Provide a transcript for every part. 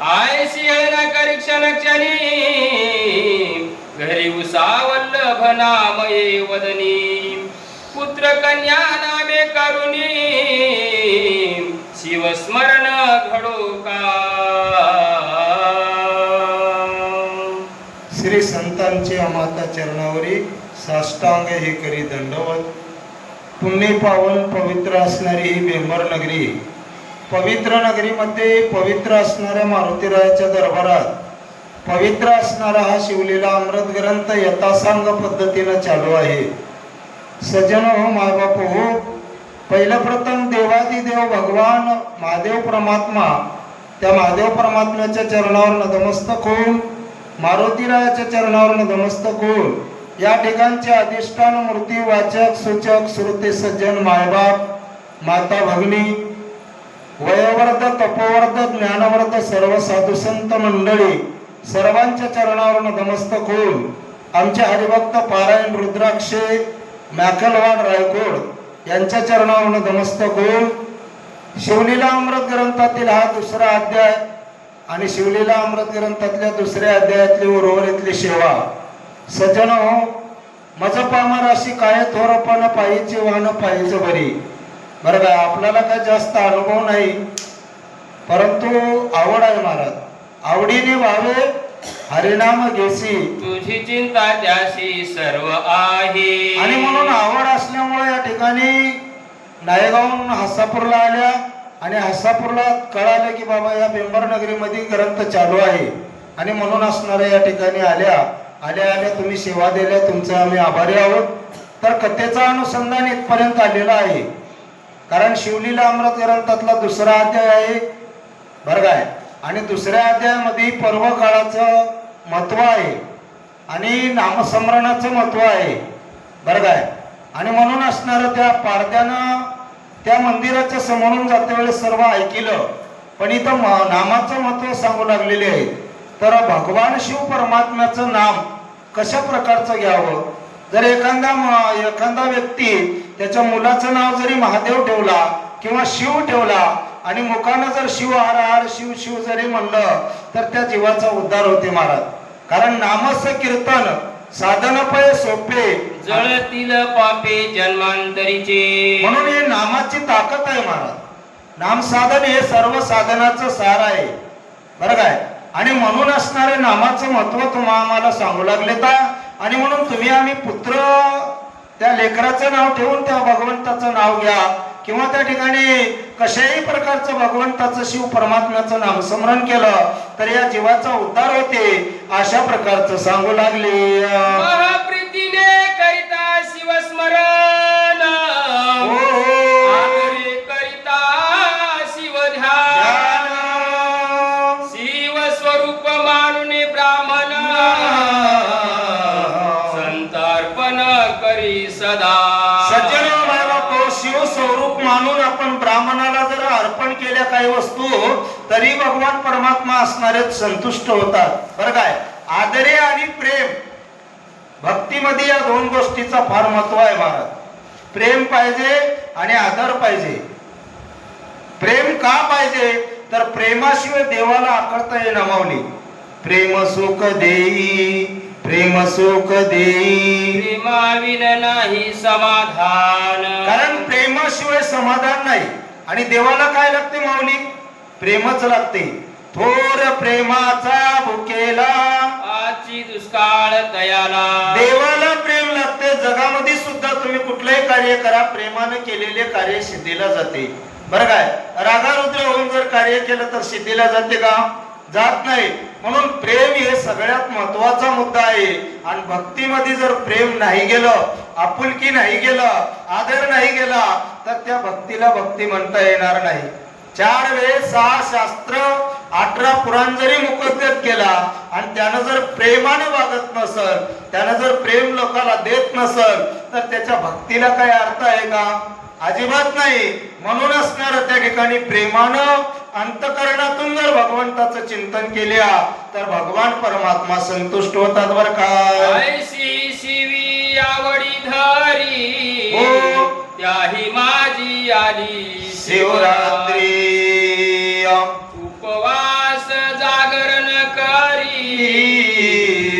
IC हळना करीक्षण क्षणी घरी उसावल्लभ नामये वदनी पुत्र कन्या नामे करुणी शिवस्मरण घडो का। श्री संतांच्या माता चरणावरी साष्टांग हे करी दंडवत। पुण्य पावन पवित्र असणारी ही बेंबर नगरी, पवित्र नगरीमध्ये पवित्र असणाऱ्या मारुतीरायाच्या दरबारात पवित्र असणारा हा शिवलीला अमृत ग्रंथ यथासांग पद्धतीनं चालू आहे। सज्जन हो, मायबाप हो, पहिलं प्रथम देवादिदेव भगवान महादेव परमात्मा, त्या महादेव परमात्म्याच्या चरणावर नतमस्तक होऊन, मारुतीरायाच्या चरणावर नतमस्तक होऊन या ठिकाणचे अधिष्ठान मूर्ती वाचक सूचक श्रोते सज्जन मायबाप माता भगिनी वयोवर्ध तपोवर्ध ज्ञानवर्ध सर्व साधू संत मंडळी सर्वांच्या चरणावर नतमस्तक होऊन आमचे हरिभक्त पारायण रुद्राक्षे मॅकलवाड रायकोड यांच्या चरणावर नतमस्तक होऊन शिवलीला अमृत ग्रंथातील हा दुसरा अध्याय आणि शिवलीला अमृत ग्रंथातल्या दुसऱ्या अध्यायातली उर्वरितली सेवा। सज्जन हो, मज पामर अशी काय थोरपण पायीची वाहन पायीच बरी। बरं का, आपल्याला काय जास्त अनुभव नाही, परंतु आवड आहे महाराज। आवडीने व्हावे हरिनाम घेसी, तुझी चिंता त्याशी सर्व आहे। आणि म्हणून आवड असल्यामुळे या ठिकाणी नायगावहून हसापूरला आल्या आणि हसापूरला कळालं की बाबा या बेंबर नगरीमध्ये ग्रंथ चालू आहे आणि म्हणून असणाऱ्या या ठिकाणी आल्या आल्या तुम्ही सेवा दिल्या, तुमचे आम्ही आभारी आहोत। तर कथेचा अनुसंधान इथपर्यंत आलेला आहे, कारण शिवलीला अमृत ग्रंथातला दुसरा अध्याय आहे बरं काय, आणि दुसऱ्या अध्यायामध्ये पर्व काळाचं महत्व आहे आणि नामस्मरणाचं महत्व आहे बरं काय। आणि म्हणून असणारं त्या पारद्यानं त्या मंदिराच्या समोरून जाते वेळेस सर्व ऐकलं, पण इथं नामाचं महत्व सांगू लागलेले आहे। तर भगवान शिव परमात्म्याचं नाम कशा प्रकारचं घ्यावं, जर एखादा व्यक्ती त्याच्या मुलाचं नाव जरी महादेव ठेवला किंवा शिव ठेवला आणि मुखानं जर शिव हर हर शिव शिव जरी म्हणलं तर त्या जीवाचा उद्धार होते महाराज। कारण नामस्य कीर्तन साधन पय सोपे जळतील पापे जन्मांतरीचे, म्हणून हे नामाची ताकद आहे महाराज। नाम साधन हे सर्व साधनाचं सार आहे बरं काय, आणि म्हणून असणारे नामाचं महत्व तुम्हाला आम्हाला सांगू लागले का। आणि म्हणून तुम्ही आम्ही पुत्र त्या लेकराचं नाव ठेवून त्या भगवंताचं नाव घ्या किंवा त्या ठिकाणी कशाही प्रकारचं भगवंताचं शिव परमात्म्याचं नामस्मरण केलं तर या जीवाचा उद्धार होते, अशा प्रकारचं सांगू लागले। महाप्रीतीने करिता शिवस्मरण, आदरे करिता शिवध्यान, शिवस्वरूप मानुने ब्राह्मण संतार्पण करी सदा। सज्जन शिव स्वरूप मानून आपण ब्राह्मणाला जर अर्पण केल्या काही वस्तू तरी भगवान परमात्मा असणारे संतुष्ट होतात बरं काय। आदरे आणि प्रेम, भक्तीमध्ये या दोन गोष्टीचा फार महत्व आहे महाराज। प्रेम पाहिजे आणि आदर पाहिजे। प्रेम का पाहिजे तर प्रेमाशिवाय देवाला आकळता येईना माऊली। प्रेम सुख देई, प्रेम सुख देई, प्रेमाविन नाही समाधान, कारण प्रेमाशिवाय समाधान नाही। आणि देवाला काय लागते माऊली, प्रेमच लागते। थोर प्रेमाचा भुकेला आजची दुष्काळ दयाला, देवाला प्रेम लागते। जगामध्ये सुद्धा तुम्ही कुठलंही कार्य करा, प्रेमाने केलेले कार्य सिद्धीला जाते बरं काय। रागारुद्र होऊन जर कार्य केलं तर सिद्धीला जाते का, जात नाही। म्हणून प्रेम हे सगळ्यात महत्वाचा मुद्दा आहे। आणि भक्तीमध्ये जर प्रेम नाही गेलं, आपुलकी नाही गेलं, आदर नाही गेला तर त्या भक्तीला भक्ती म्हणता येणार नाही। 4 वेद 6 शास्त्र 18 पुराण जरी मुखोद्गत केला आणि त्यानं जर प्रेमाने वागत नसल, त्यानं जर प्रेम लोकांना देत नसल तर त्याच्या भक्तीला काय अर्थ आहे का, अजिबात नाही। म्हणून असणार त्या ठिकाणी प्रेमानं अंतकरणातून जर भगवंताचं चिंतन केल्या तर भगवान परमात्मा संतुष्ट होतात बरं का। ऐशी शिवी आवडी धरी हो, त्याही माझी आली शिवरात्री।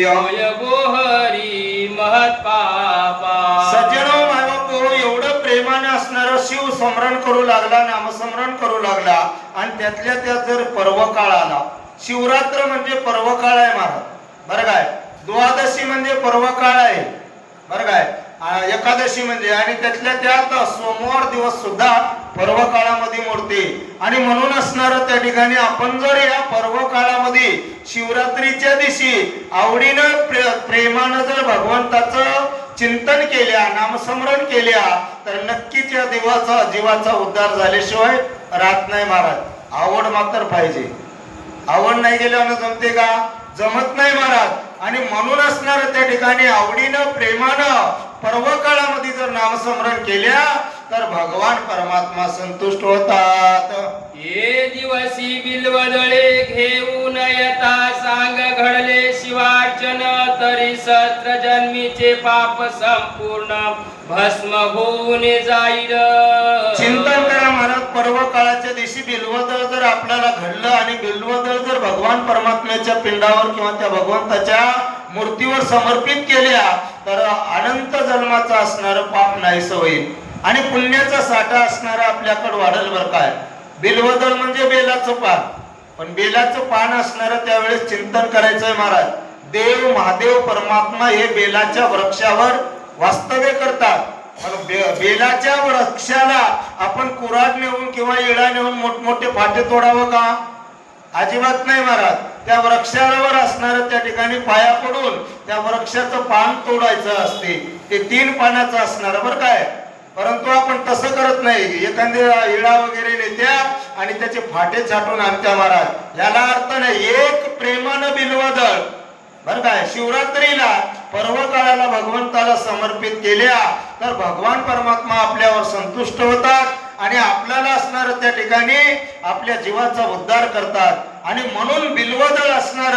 होय गोहरी महत पापा सज्जनो मायबापो, एवढं प्रेमाने असणारं शिव स्मरण करू लागला, नामस्मरण करू लागला, आणि त्यातल्या त्यात जर पर्व काळ आला. शिवरात्र म्हणजे पर्व काळ आहे महाराज, बरं काय. द्वादशी म्हणजे पर्व काळ आहे, बरं काय. एकादशी म्हणजे, आणि त्यातल्या त्यात सोमवार दिवस सुद्धा पर्व काळामध्ये मोडते. आणि म्हणून असणार त्या ठिकाणी आपण जर या पर्व काळामध्ये शिवरात्रीच्या दिवशी आवडीनं प्रेमानं जर भगवंताचं चिंतन केल्या, नामस्मरण केल्या, तर नक्कीच या जीवाचा उद्धार झाल्याशिवाय राहत नाही महाराज. आवड मात्र पाहिजे. आवड नाही गेल्यानं जमते का? जमत नाही महाराज. आणि म्हणून असणार त्या ठिकाणी आवडीनं प्रेमानं पर्व काळामध्ये जर नामस्मरण केल्या तर भगवान परमात्मा संतुष्ट होतात. ये दिवसी बिल्वदळे घेऊन येता सांग घडले शिवार्चन, तरी सत्र जन्मीचे पाप संपूर्ण भस्म होऊन जाईल. चिंतन करा महाराज. पर्व काळाच्या दिवशी बिल्वदळ जर आपल्याला घडलं आणि बिल्वदळ जर भगवान परमात्म्याच्या पिंडावर किंवा त्या भगवंताच्या मूर्तीवर समर्पित केल्या तर अनंत जन्माचा असणार पाप नाहीसं होईल आणि पुण्याचा साठा असणार आपल्याकडे वाढेल. बरं काय. बिल्वदळ म्हणजे बेलाचं पान, पण बेलाचं पान असणार त्यावेळेस चिंतन करायचंय महाराज. देव महादेव परमात्मा हे बेलाच्या वृक्षावर वास्तव्य करतात. पण बेलाच्या वृक्षाला आपण कुऱ्हाड नेऊन किंवा इळा नेऊन मोठमोठे फाटे तोडावं का? अजिबात नाही महाराज. त्या वृक्षावर असणार त्या ठिकाणी पाया पडून त्या वृक्षाचं पान तोडायचं असते. ते 3 पानाचं असणार, बरं काय. परंतु आपण तसं करत नाही. एखाद्या इळा वगैरे नेत्या आणि त्याचे फाटे छाटून आणत्या महाराज. याला अर्थ नाही. एक प्रेमानं बिल्वदळ, बरं काय, शिवरात्रीला पर्व काळाला भगवंताला समर्पित केल्या तर भगवान परमात्मा आपल्यावर संतुष्ट होतात आणि आपल्याला असणार त्या ठिकाणी आपल्या जीवाचा उद्धार करतात. आणि म्हणून बिल्वदळ असणार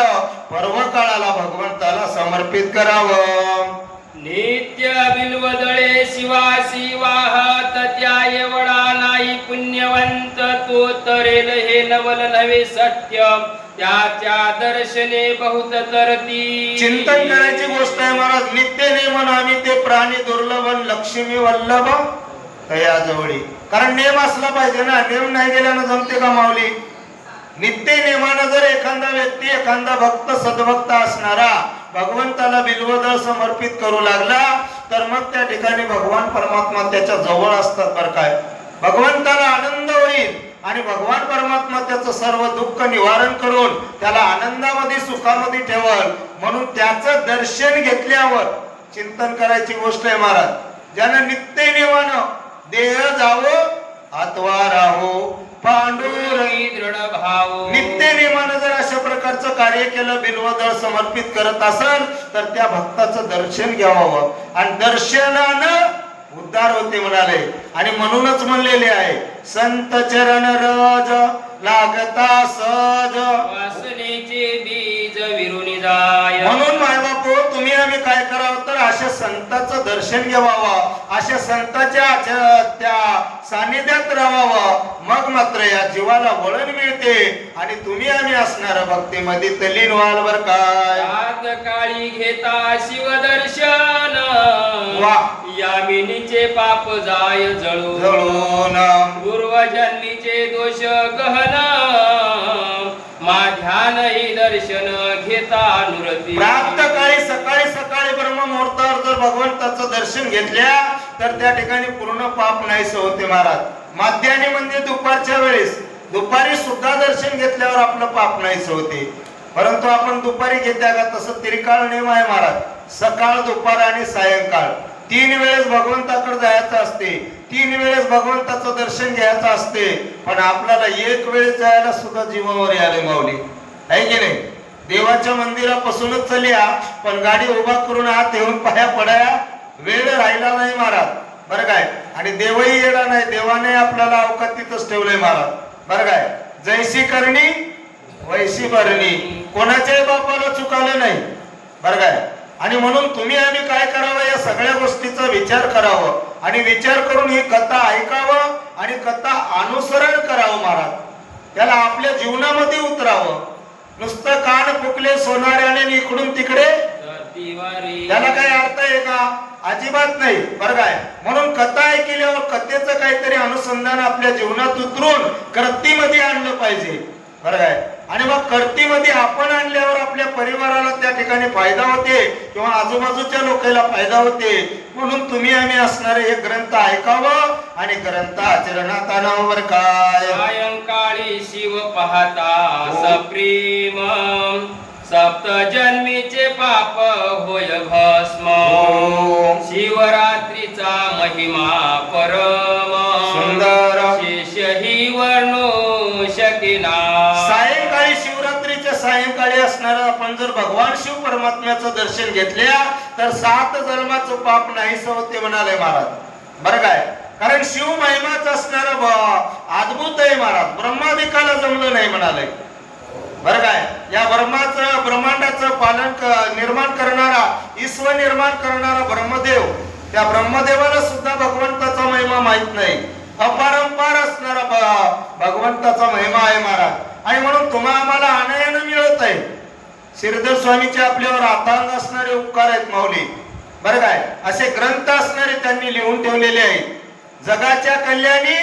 पर्व काळाला भगवंताला समर्पित करावं. नित्य बिल्वदळे शिवासी वाहत, त्या एवढा नाही पुण्यवंत तो तरेल हे नवल नवे सत्य, त्याच्या दर्शने बहुत तरती. चिंतन करायची गोष्ट आहे महाराज. नित्य नेमन आम्ही ते प्राणी दुर्लभ लक्ष्मी वल्लभ तया जवळी. कारण नेम असला पाहिजे ना. नेम नाही गेल्यानं जमते का माऊली? नित्य नेमानं जर एखादा व्यक्ती, एखादा भक्त, सद्भक्त असणारा भगवंताला बिल्वदळ समर्पित करू लागला तर मग त्या ठिकाणी भगवान परमात्मा त्याच्या जवळ असतात. बरं काय. भगवंताला आनंद होईल आणि भगवान परमात्मा त्याचं सर्व दुःख निवारण करून त्याला आनंदामध्ये सुखामध्ये ठेवल. म्हणून त्याचं दर्शन घेतल्यावर चिंतन करायची गोष्ट आहे महाराज. ज्यानं नित्य नेमानं देह जावो अथवा राहो पांडुरंगी दृढ भाव. नित्य नेमानं जर अशा प्रकारचं कार्य केलं, बिल्वदळ समर्पित करत असेल तर त्या भक्ताचं दर्शन घ्यावं आणि दर्शनानं उद्धार होते म्हणाले. आणि म्हणूनच म्हणलेले आहे, संत चरण रज लागता सहज वासनेचे बीज विरुनी जाय. म्हणून मायबापू तुम्ही आम्ही काय करावं तर अशा संताचं दर्शन घ्यावं, अशा संताच्या त्या सानिध्यात राहावं. मग मात्र या जीवाला वळण मिळते आणि तुम्ही आम्ही असणार भक्तीमध्ये तल्लीन व्हाल. बर काय. रात काळी घेता शिवदर्शन, वा. यामिनीचे पाप जाय जळून. पूर्वजन्मीचे दोष गहन, माझ्यानही दर्शन घेता नुरती. प्राप्त काळी सकाळी सकाळी ब्रह्म मुहूर्तावर जर भगवंताचं दर्शन घेतल्या तर त्या ठिकाणी पूर्ण पाप नाहीसं होते महाराज. माध्यान्ही म्हणजे दुपारच्या वेळेस, दुपारी सुद्धा दर्शन घेतल्यावर आपलं पाप नाहीसं होते. परंतु आपण दुपारी घेत्या का? तसं त्रिकाळ नियम आहे महाराज. सकाळ, दुपार आणि सायंकाळ 3 वेळेस भगवंताकडे जायचं असते. 3 वेळेस भगवंताचं दर्शन घ्यायचं असते. पण आपल्याला 1 वेळेस जायला सुद्धा जीवावर यायला माऊली आहे की नाही. देवाच्या मंदिरापासूनच चल्या पण गाडी उभा करून आत येऊन पाया पडाया वेळ राहिला नाही महाराज. बरं काय. आणि देवही येणार नाही. देवाने आपल्याला अवकातीतच ठेवलंय महाराज. बरं काय. जैसी करणी वैसी भरणी. कोणाच्याही बापाला चुकालं नाही. बरं काय. आणि म्हणून तुम्ही आम्ही काय करावं, या सगळ्या गोष्टीचा विचार करावं आणि विचार करून ही कथा ऐकावं आणि कथा अनुसरण करावं महाराज. त्याला आपल्या जीवनामध्ये उतरावं. नुसतं कान फुकले सोनाऱ्याने इकडून तिकडे भक्तिवारी त्याला काही अर्थ आहे का? अजिबात नाही, बरं काय. म्हणून कथा ऐकल्यावर कथेचं काहीतरी अनुसंधान आपल्या जीवनात उतरून कर्तीमध्ये आणलं पाहिजे, बरं काय. आणि मग कर्तीमध्ये आपण आणल्यावर आपल्या परिवाराला त्या ठिकाणी फायदा होते किंवा आजूबाजूच्या लोकांना फायदा होते. म्हणून तुम्ही आम्ही असणारे हे ग्रंथ ऐकावं आणि ग्रंथ आचरणात आणावं, बरं काय. सायंकाळी शिव पाहता हो. सप्रेम सप्त जन्मीचे पाप होय भस्म हो. शिवरात्रीचा महिमा परम सुंदर. शेष ही वर्णू शकिना. सायंकाळी शिवरात्रीच्या सायंकाळी असणारा आपण जर भगवान शिव परमात्म्याचं दर्शन घेतल्या तर 7 जन्माचं पाप नाहीसं होते म्हणाले महाराज, बरं काय. कारण शिव महिमाच असणारा अद्भुत आहे महाराज, ब्रह्मादिकाला जमलं नाही म्हणाले, बरं काय. या ब्रह्मांडाचं निर्माण करणारा, ईश्वर निर्माण करणारा ब्रह्मदेव, त्या ब्रह्मदेवाला सुद्धा भगवंताचा महिमा माहित नाही. अपरंपार असणारा भगवंताचा महिमा आहे महाराज. आणि म्हणून तुम्हा आम्हाला अनायानं मिळत आहे. श्रीधर स्वामीचे आपल्यावर अथांग असणारे उपकार आहेत माऊली, बरं काय. असे ग्रंथ असणारे त्यांनी लिहून ठेवलेले आहेत. जगाच्या कल्याणी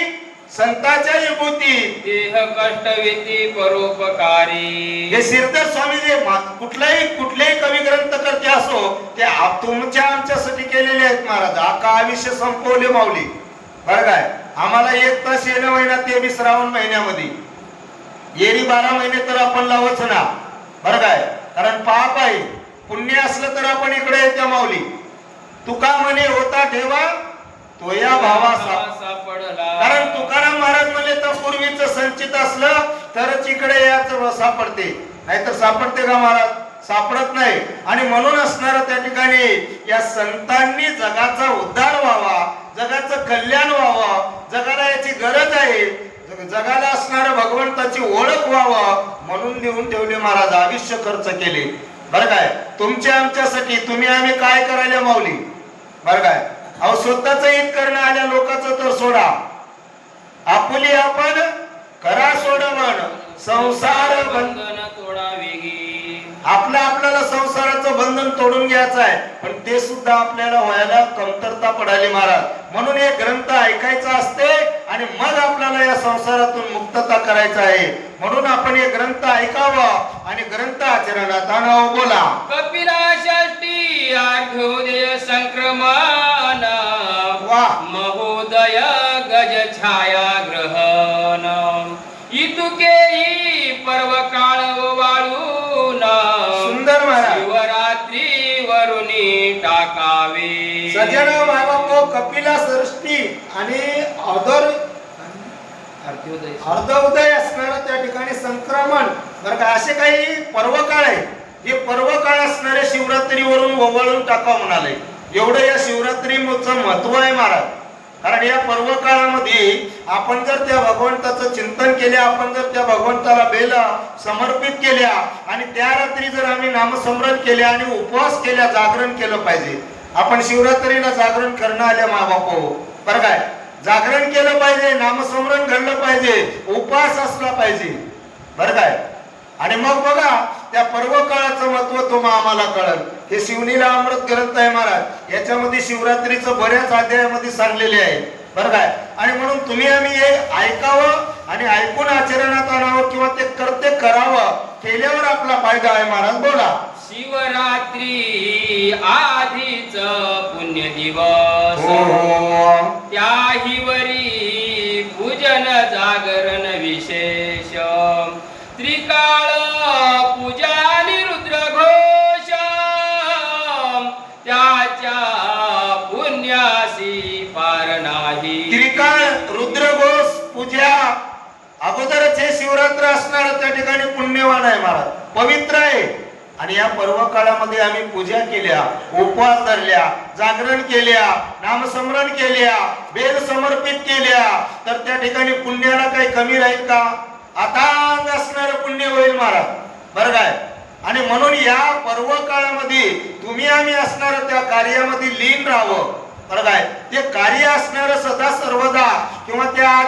संतांच्या विभूती देह कष्टवेती परोपकारी. हे श्रीधर स्वामी जे कुठलेही कवी ग्रंथ करते असो ते तुमच्या आमच्यासाठी केलेले आहेत महाराज. हा आयुष्य संपवले माऊली, बरं काय. आम्हाला 1 तास येणं महिना ते बी श्रावण महिन्यामध्ये. येरी 12 महिने तर आपण लावच ना, बरं काय. कारण पाप आहे, पुण्य असलं तर आपण इकडे येत्या माऊली. तुका म्हणे होता ठेवा तो या भावा सापडला. कारण तुकाराम महाराज म्हणले तर पूर्वीच संचित असलं तरच इकडे याचं सापडते, नाहीतर सापडते का महाराज? सापडत नाही. आणि म्हणून असणार त्या ठिकाणी या संतांनी जगाचा उद्धार व्हावा, जगाचं कल्याण व्हावं, जगाला याची गरज आहे, जगाला असणाऱ्या भगवंताची ओळख व्हावं म्हणून लिहून ठेवले महाराज. आयुष्य खर्च केले, बरं काय. तुमच्या आमच्यासाठी तुम्ही आम्ही काय करायला माऊली, बरं काय. अहो स्वतःच हित करणं आल्या लोकांचं तर सोडा, आपुली आपण करा सोडवण संसार बंधन तोडा वेगी. आपल्याला संसाराचं बंधन तोडून घ्यायचं आहे, पण ते सुद्धा आपल्याला व्हायला कमतरता पडाली महाराज. म्हणून हे ग्रंथ ऐकायचा असते आणि मग आपल्याला या संसारातून मुक्तता करायचं आहे. म्हणून आपण हे ग्रंथ ऐकावं आणि ग्रंथ आचरणात आणावं. बोला. कपिला षष्टी आठवदय संक्रमण वाह. महोदय गज छाया ग्रहण इतुकेही पर्व काळ वाळून सुंदर महाराज. शिवरात्री वरुणी टाकावे. सज्जन बाबा कपिला षष्टी आणि अर्धोदय असणारा त्या ठिकाणी संक्रमण, बरं का. असे काही पर्व काळ आहे, हे पर्व काळ असणाऱ्या शिवरात्रीवरून ओवाळून टाकावं म्हणाले. एवढं या शिवरात्रीचं महत्व आहे महाराज. कारण या पर्व काळामध्ये आपण जर त्या भगवंताचं चिंतन केले, आपण जर त्या भगवंताला बेल समर्पित केल्या आणि त्या रात्री जर आम्ही नामस्मरण केले आणि उपवास केल्या, जागरण केलं पाहिजे. आपण शिवरात्रीला जागरण करणं आल्या माबाप, बरं काय. जागरण केलं पाहिजे, नामस्मरण घडलं पाहिजे, उपवास असला पाहिजे, बरं काय. आणि मग बघा त्या पर्व काळाचं महत्व तुम्हाला आम्हाला कळलं. हे शिवनीला अमृत ग्रंथ आहे महाराज. याच्यामध्ये शिवरात्रीचं बऱ्याच अध्यायामध्ये सांगलेले आहे, बरं काय. आणि म्हणून तुम्ही आम्ही हे ऐकावं आणि ऐकून आचरणात आणावं किंवा ते कर्ते करावं. केल्यावर आपला फायदा आहे महाराज. बोला. शिवरात्री आधीच पुण्य दिवस त्याही वरी पूजन जागरण विशेष त्रिकाळ पूजा रुद्र घोष त्याच्या पुण्यासी पार नाही. त्रिकाळ रुद्रघोष पूजा अगोदरच हे शिवरात्र असणार त्या ठिकाणी पुण्यवान आहे महाराज, पवित्र आहे. आणि या पर्व काळामध्ये आम्ही पूजा केल्या, उपवास धरल्या, जागरण केल्या, नामस्मरण केल्या, बेल समर्पित केल्या तर त्या ठिकाणी पुण्याला काही कमी राहील का? अथांग असणार पुण्य होईल महाराज, बरं काय. आणि म्हणून या पर्व काळामध्ये तुम्ही आम्ही असणार त्या कार्यामध्ये लीन राहावं, बरं काय. ते कार्य असणार सदा सर्वदा किंवा त्या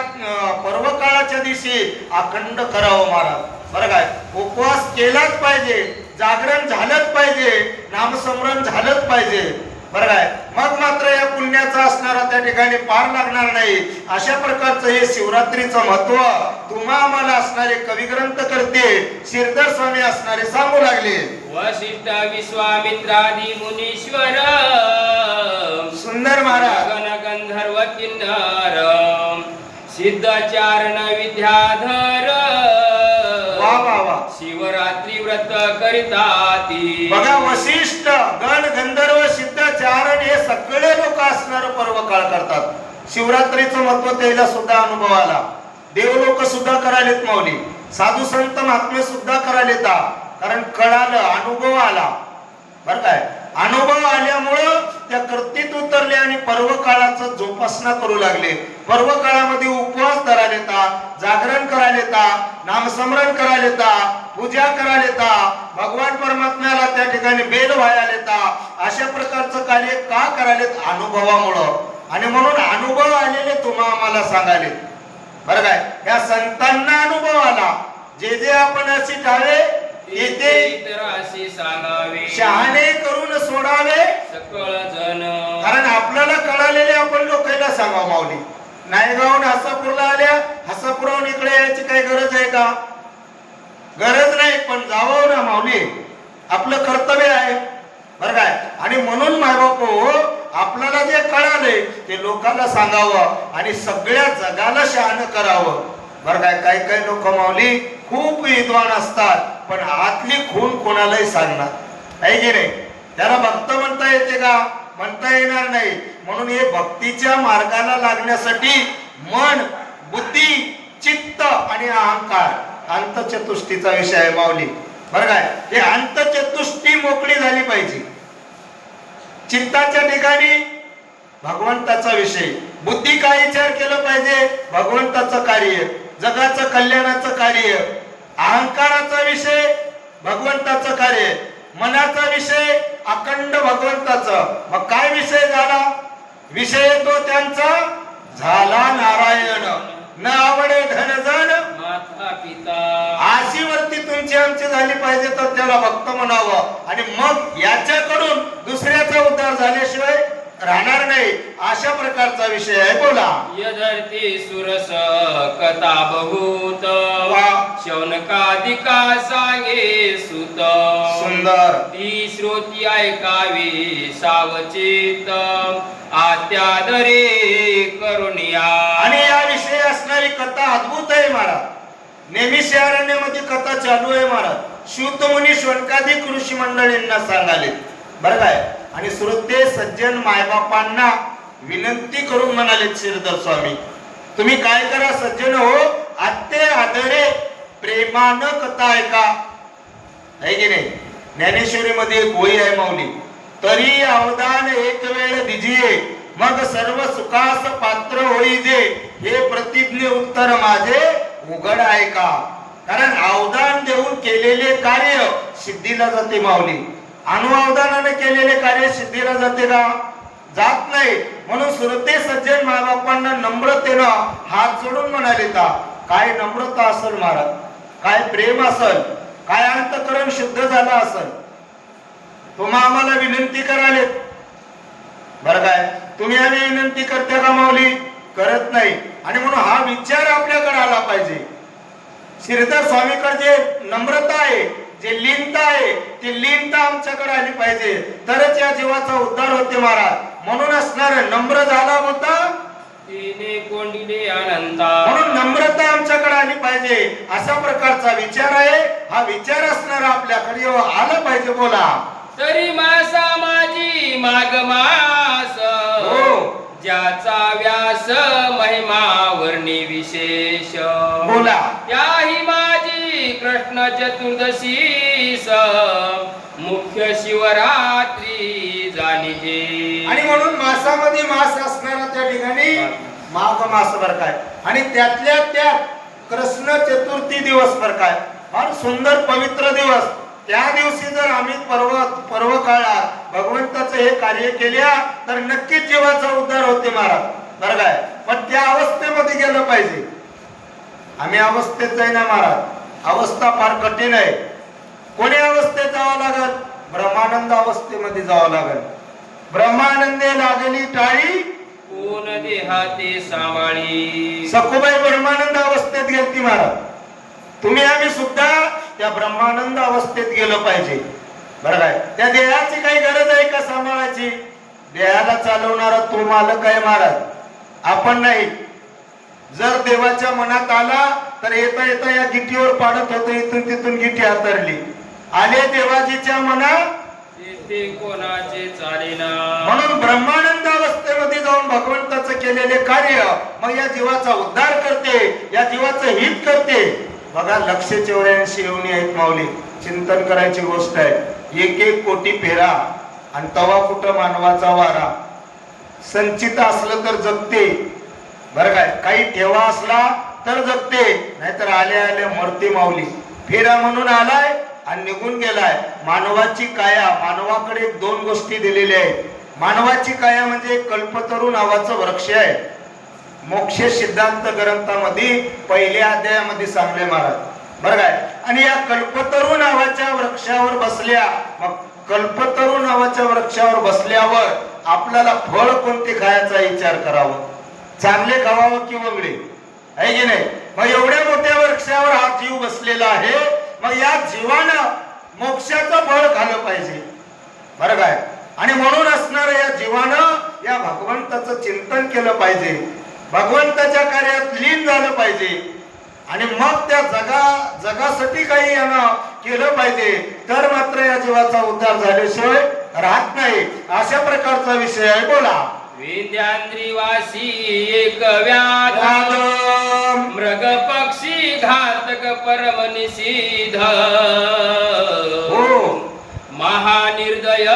पर्व काळाच्या दिवशी अखंड करावं महाराज, बरं काय. उपवास केलाच पाहिजे, जागरण झालंच पाहिजे, नामस्मरण झालंच पाहिजे. बरं काय, मग मात्र या पुण्याचा असणारा त्या ठिकाणी पार लागणार नाही. अशा प्रकारचं हे शिवरात्रीचं महत्व तुम्हा आम्हाला असणारे कविग्रंथ करते श्रीधर स्वामी असणारे सांगू लागले. वशिष्ठ विश्वामित्रादी मुनीश्वर सुंदर महाराज. गण गंधर्व किन्नर सिद्धचारण विद्याधर वा वा वा. शिवरात्री व्रत करिता ती. बघा, वशिष्ठ गण गंधर्व सिद्धचारण हे सगळे लोक असणार पर्व काळ करतात. शिवरात्रीचं महत्व त्याला सुद्धा अनुभव आला. देव लोक सुद्धा करालेत माऊली, साधू संत महात्मे सुद्धा करालेत. कारण कळालं, अनुभव आला. बर काय, अनुभव आल्यामुळं त्या कर्तीत उतरले आणि पर्व काळाचं जोपासना करू लागले. पर्व काळामध्ये उपवास धरालेता, जागरण करालेता, नामस्मरण करालेता, पूजा करालेता, भगवान परमात्म्याला त्या ठिकाणी बेल व्हायलेता. अशा प्रकारचं कार्य का करालेत? अनुभवामुळं. आणि म्हणून अनुभव आलेले तुम्हा आम्हाला सांगाले. बरं काय, या संतांना अनुभव आला. जे जे आपण अशी टाळे येते इतराशी सांगावे, शहाणे करून सोडावे सकळ जन. कारण आपल्याला कळालेले आपण लोकांना सांगा माऊली. नायगावून हसापूरला आल्या, हसापुराहून इकडे यायची काही गरज आहे का? गरज नाही, पण जावं ना माऊली, आपलं कर्तव्य आहे. बरं काय, आणि म्हणून मायबापू आपल्याला जे कळाले ते लोकांना सांगावं आणि सगळ्या जगाला शहाणं करावं. बरं काय, काही काही लोक माऊली खूप विद्वान असतात, पण आतली खून कोणालाही सांगणार आहे की नाही. त्याला भक्त म्हणता येते का? म्हणता येणार नाही. म्हणून हे भक्तीच्या मार्गाला लागण्यासाठी मन, बुद्धी, चित्त आणि अहंकार अंतचतुष्टीचा विषय आहे माऊली. बरं काय, हे अंतचतुष्टी मोकळी झाली पाहिजे. चित्ताच्या ठिकाणी भगवंताचा विषय, बुद्धी काय विचार केलं पाहिजे? भगवंताचं कार्य, जगाचं कल्याणाचं कार्य. अहंकाराचा विषय भगवंताचं कार्य, मनाचा विषय अखंड भगवंताचं. मग काय विषय झाला? विषय तो त्यांचा झाला नारायण. न आवडे धनजन माता पिता. आशीवरती तुमची आमची झाली पाहिजे तर त्याला भक्त म्हणावं. आणि मग याच्याकडून दुसऱ्याचा उद्धार झाल्याशिवाय राहणार नाही. अशा प्रकारचा विषय आहे. बोला. यधर्ती सुरस कथा बहुत, शौनकादिका सांगे सुत. सुंदर. ती श्रोती ऐकावी सावचित, आत्यादरे करुणिया. आणि या विषयी असणारी कथा अद्भुत आहे महाराज. नेहमी शहरांमध्ये कथा चालू आहे महाराज. शूत मुनी शौनकादिक ऋषी मंडळींना सांगाले. बरं काय, आणि श्रोते सज्जन मायबापांना विनंती करून म्हणाले श्रीधर स्वामी, तुम्ही काय करा सज्जन हो, आत्ते आदरे प्रेमानं कथा ऐका. आहे की नाही. ज्ञानेश्वरी मध्ये एक ओळी आहे माऊली, तरी अवदान एक वेळ दिजिये, मग सर्व सुखास पात्र होईजे, हे प्रतिज्ञे उत्तर माझे उघड आहे का. कारण अवदान देऊन केलेले कार्य सिद्धीला जाते माऊली. अनुअवदानाने केलेले कार्य सिद्धीला जाते का? जात नाही. म्हणून श्रोते सज्जन मायबापांना नम्रतेनं हात जोडून म्हणाले का, काय नम्रता असेल महाराज, काय प्रेम असेल, काय अंतकरण शुद्ध झाला असेल. तुम्हा आम्हाला विनंती कराले. बरं काय, तुम्ही आम्ही विनंती करते का माऊली? करत नाही. आणि म्हणून हा विचार आपल्याकडे आला पाहिजे. श्रीधर स्वामीकडे जे नम्रता आहे, जे लीनता आहे, ती लीनता आमच्याकडे आली पाहिजे, तरच या जीवाचा उद्धार होते महाराज. म्हणून असणार नम्र झाला होता तिने कोंडिले अनंता. म्हणून नम्रता आमच्याकडे आली पाहिजे. अशा प्रकारचा विचार आहे. हा विचार असणार आपल्याकडे आला पाहिजे. बोला. तरी मासा माझी माग मास, हो. ज्याचा व्यास महिमा वर्णी विशेष. बोला. त्याही माझी कृष्ण चतुर्दशीस, मुख्य शिवरात्री जाणीजे. आणि म्हणून मासामध्ये मास असणारा त्या ठिकाणी माघ मास बर काय, आणि त्यातल्या त्यात कृष्ण चतुर्थी दिवस बर काय, फार सुंदर पवित्र दिवस. त्या दिवशी जर आम्ही पर्व काळात भगवंताचं हे कार्य केल्या तर नक्कीच जीवाचा उद्धार होते महाराज. बरं काय, पण त्या अवस्थेमध्ये गेलं पाहिजे. आम्ही अवस्थेत आहे ना महाराज, अवस्था फार कठीण आहे. कोण्या अवस्थेत जावं लागल? ब्रह्मानंद अवस्थेमध्ये जावं लागल. ब्रह्मानंदे लागली टाळी कोण देहाते सांभाळी. सखुबाई ब्रह्मानंद अवस्थेत गेलती महाराज. तुम्ही आम्ही सुद्धा त्या ब्रह्मानंद अवस्थेत गेलो पाहिजे. बरं काय? त्या देहाची काही गरज आहे का सांभाळायची? देहाला चालवणारा तो मालक आहे महाराज, आपण नाही. जर देवाच्या मनात आला तर येता येता या गिठीवर पाडत होतो, इथून तिथून गिठी हातरली. आले देवाजीच्या मनात तेथे कोणाचे चालेना. म्हणून ब्रह्मानंद अवस्थेमध्ये जाऊन भगवंताचं केलेले कार्य मग या जीवाचा उद्धार करते, या जीवाचं हित करते. बघा 184 योनी आहेत माऊली. चिंतन करायची गोष्ट आहे. 1-1 कोटी फेरा आणि तवा कुठं मानवाचा वारा. संचित असलं तर जगते, बरं काय? काही ठेवा असला तर जगते, नाहीतर आले आले मरते माऊली. फेरा म्हणून आलाय आणि निघून गेलाय. मानवाची काया, मानवाकडे 2 गोष्टी दिलेल्या आहेत. मानवाची काया म्हणजे कल्पतरू नावाचं वृक्ष आहे. मोक्ष सिद्धांत ग्रंथामध्ये पहिल्या अध्यायामध्ये सांगले महाराज, बरं काय? आणि या कल्पतरू नावाच्या वृक्षावर बसल्या, मग कल्पतरू नावाच्या वृक्षावर बसल्यावर आपल्याला फळ कोणते खायचा विचार करावा. चांगले खावावं की वगळे, आहे की नाही? मग एवढ्या मोठ्या वृक्षावर हा जीव बसलेला आहे. मग या जीवानं मोक्षाचं फळ खाल्लं पाहिजे, बरं काय? आणि म्हणून असणाऱ्या या जीवानं या भगवंताचं चिंतन केलं पाहिजे, भगवंताच्या कार्यात लीन झालं पाहिजे. आणि मग त्या जगासाठी काही यानं केलं पाहिजे, तर मात्र या जीवाचा उद्धार झाल्याशिवाय राहत नाही. अशा प्रकारचा विषय आहे. बोला. विद्यांद्रिवासी एक व्याध, मृग पक्षी घातक परम निषिध. हो. महानिर्दय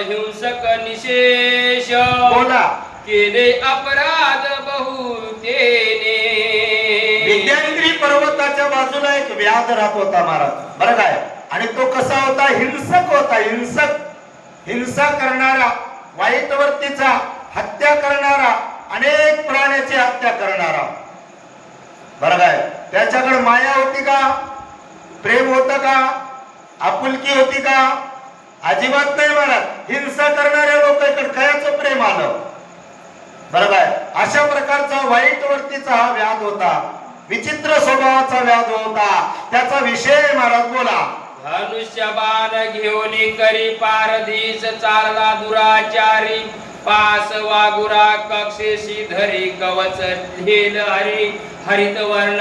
हिंसक निशेष. बोला. केले अपराध बहुतेने. विद्यांद्री पर्वताच्या बाजूला एक व्याध राहत होता महाराज, बरं काय? आणि तो कसा होता? हिंसक होता. हिंसा करणारा, वाईट वृत्तीचा, हत्या करणारा, अनेक प्राण्याची हत्या करणारा, बरं काय? त्याच्याकडे माया होती का? प्रेम होतं का? आपुलकी होती का? अजिबात नाही महाराज. हिंसा करणाऱ्या लोकांकडे कायचं प्रेम आलं, बरं काय? अशा प्रकारचा वाईट वृत्तीचा हा व्याध होता. विचित्र स्वभावाचा व्याध होता. त्याचा विषय महाराज बोला. धनुष्य बाण घेऊन करी पारधीस चालला दुराचारी. पास वागुरा कक्षेशी धरी कवच ढेल हरित वर्ण.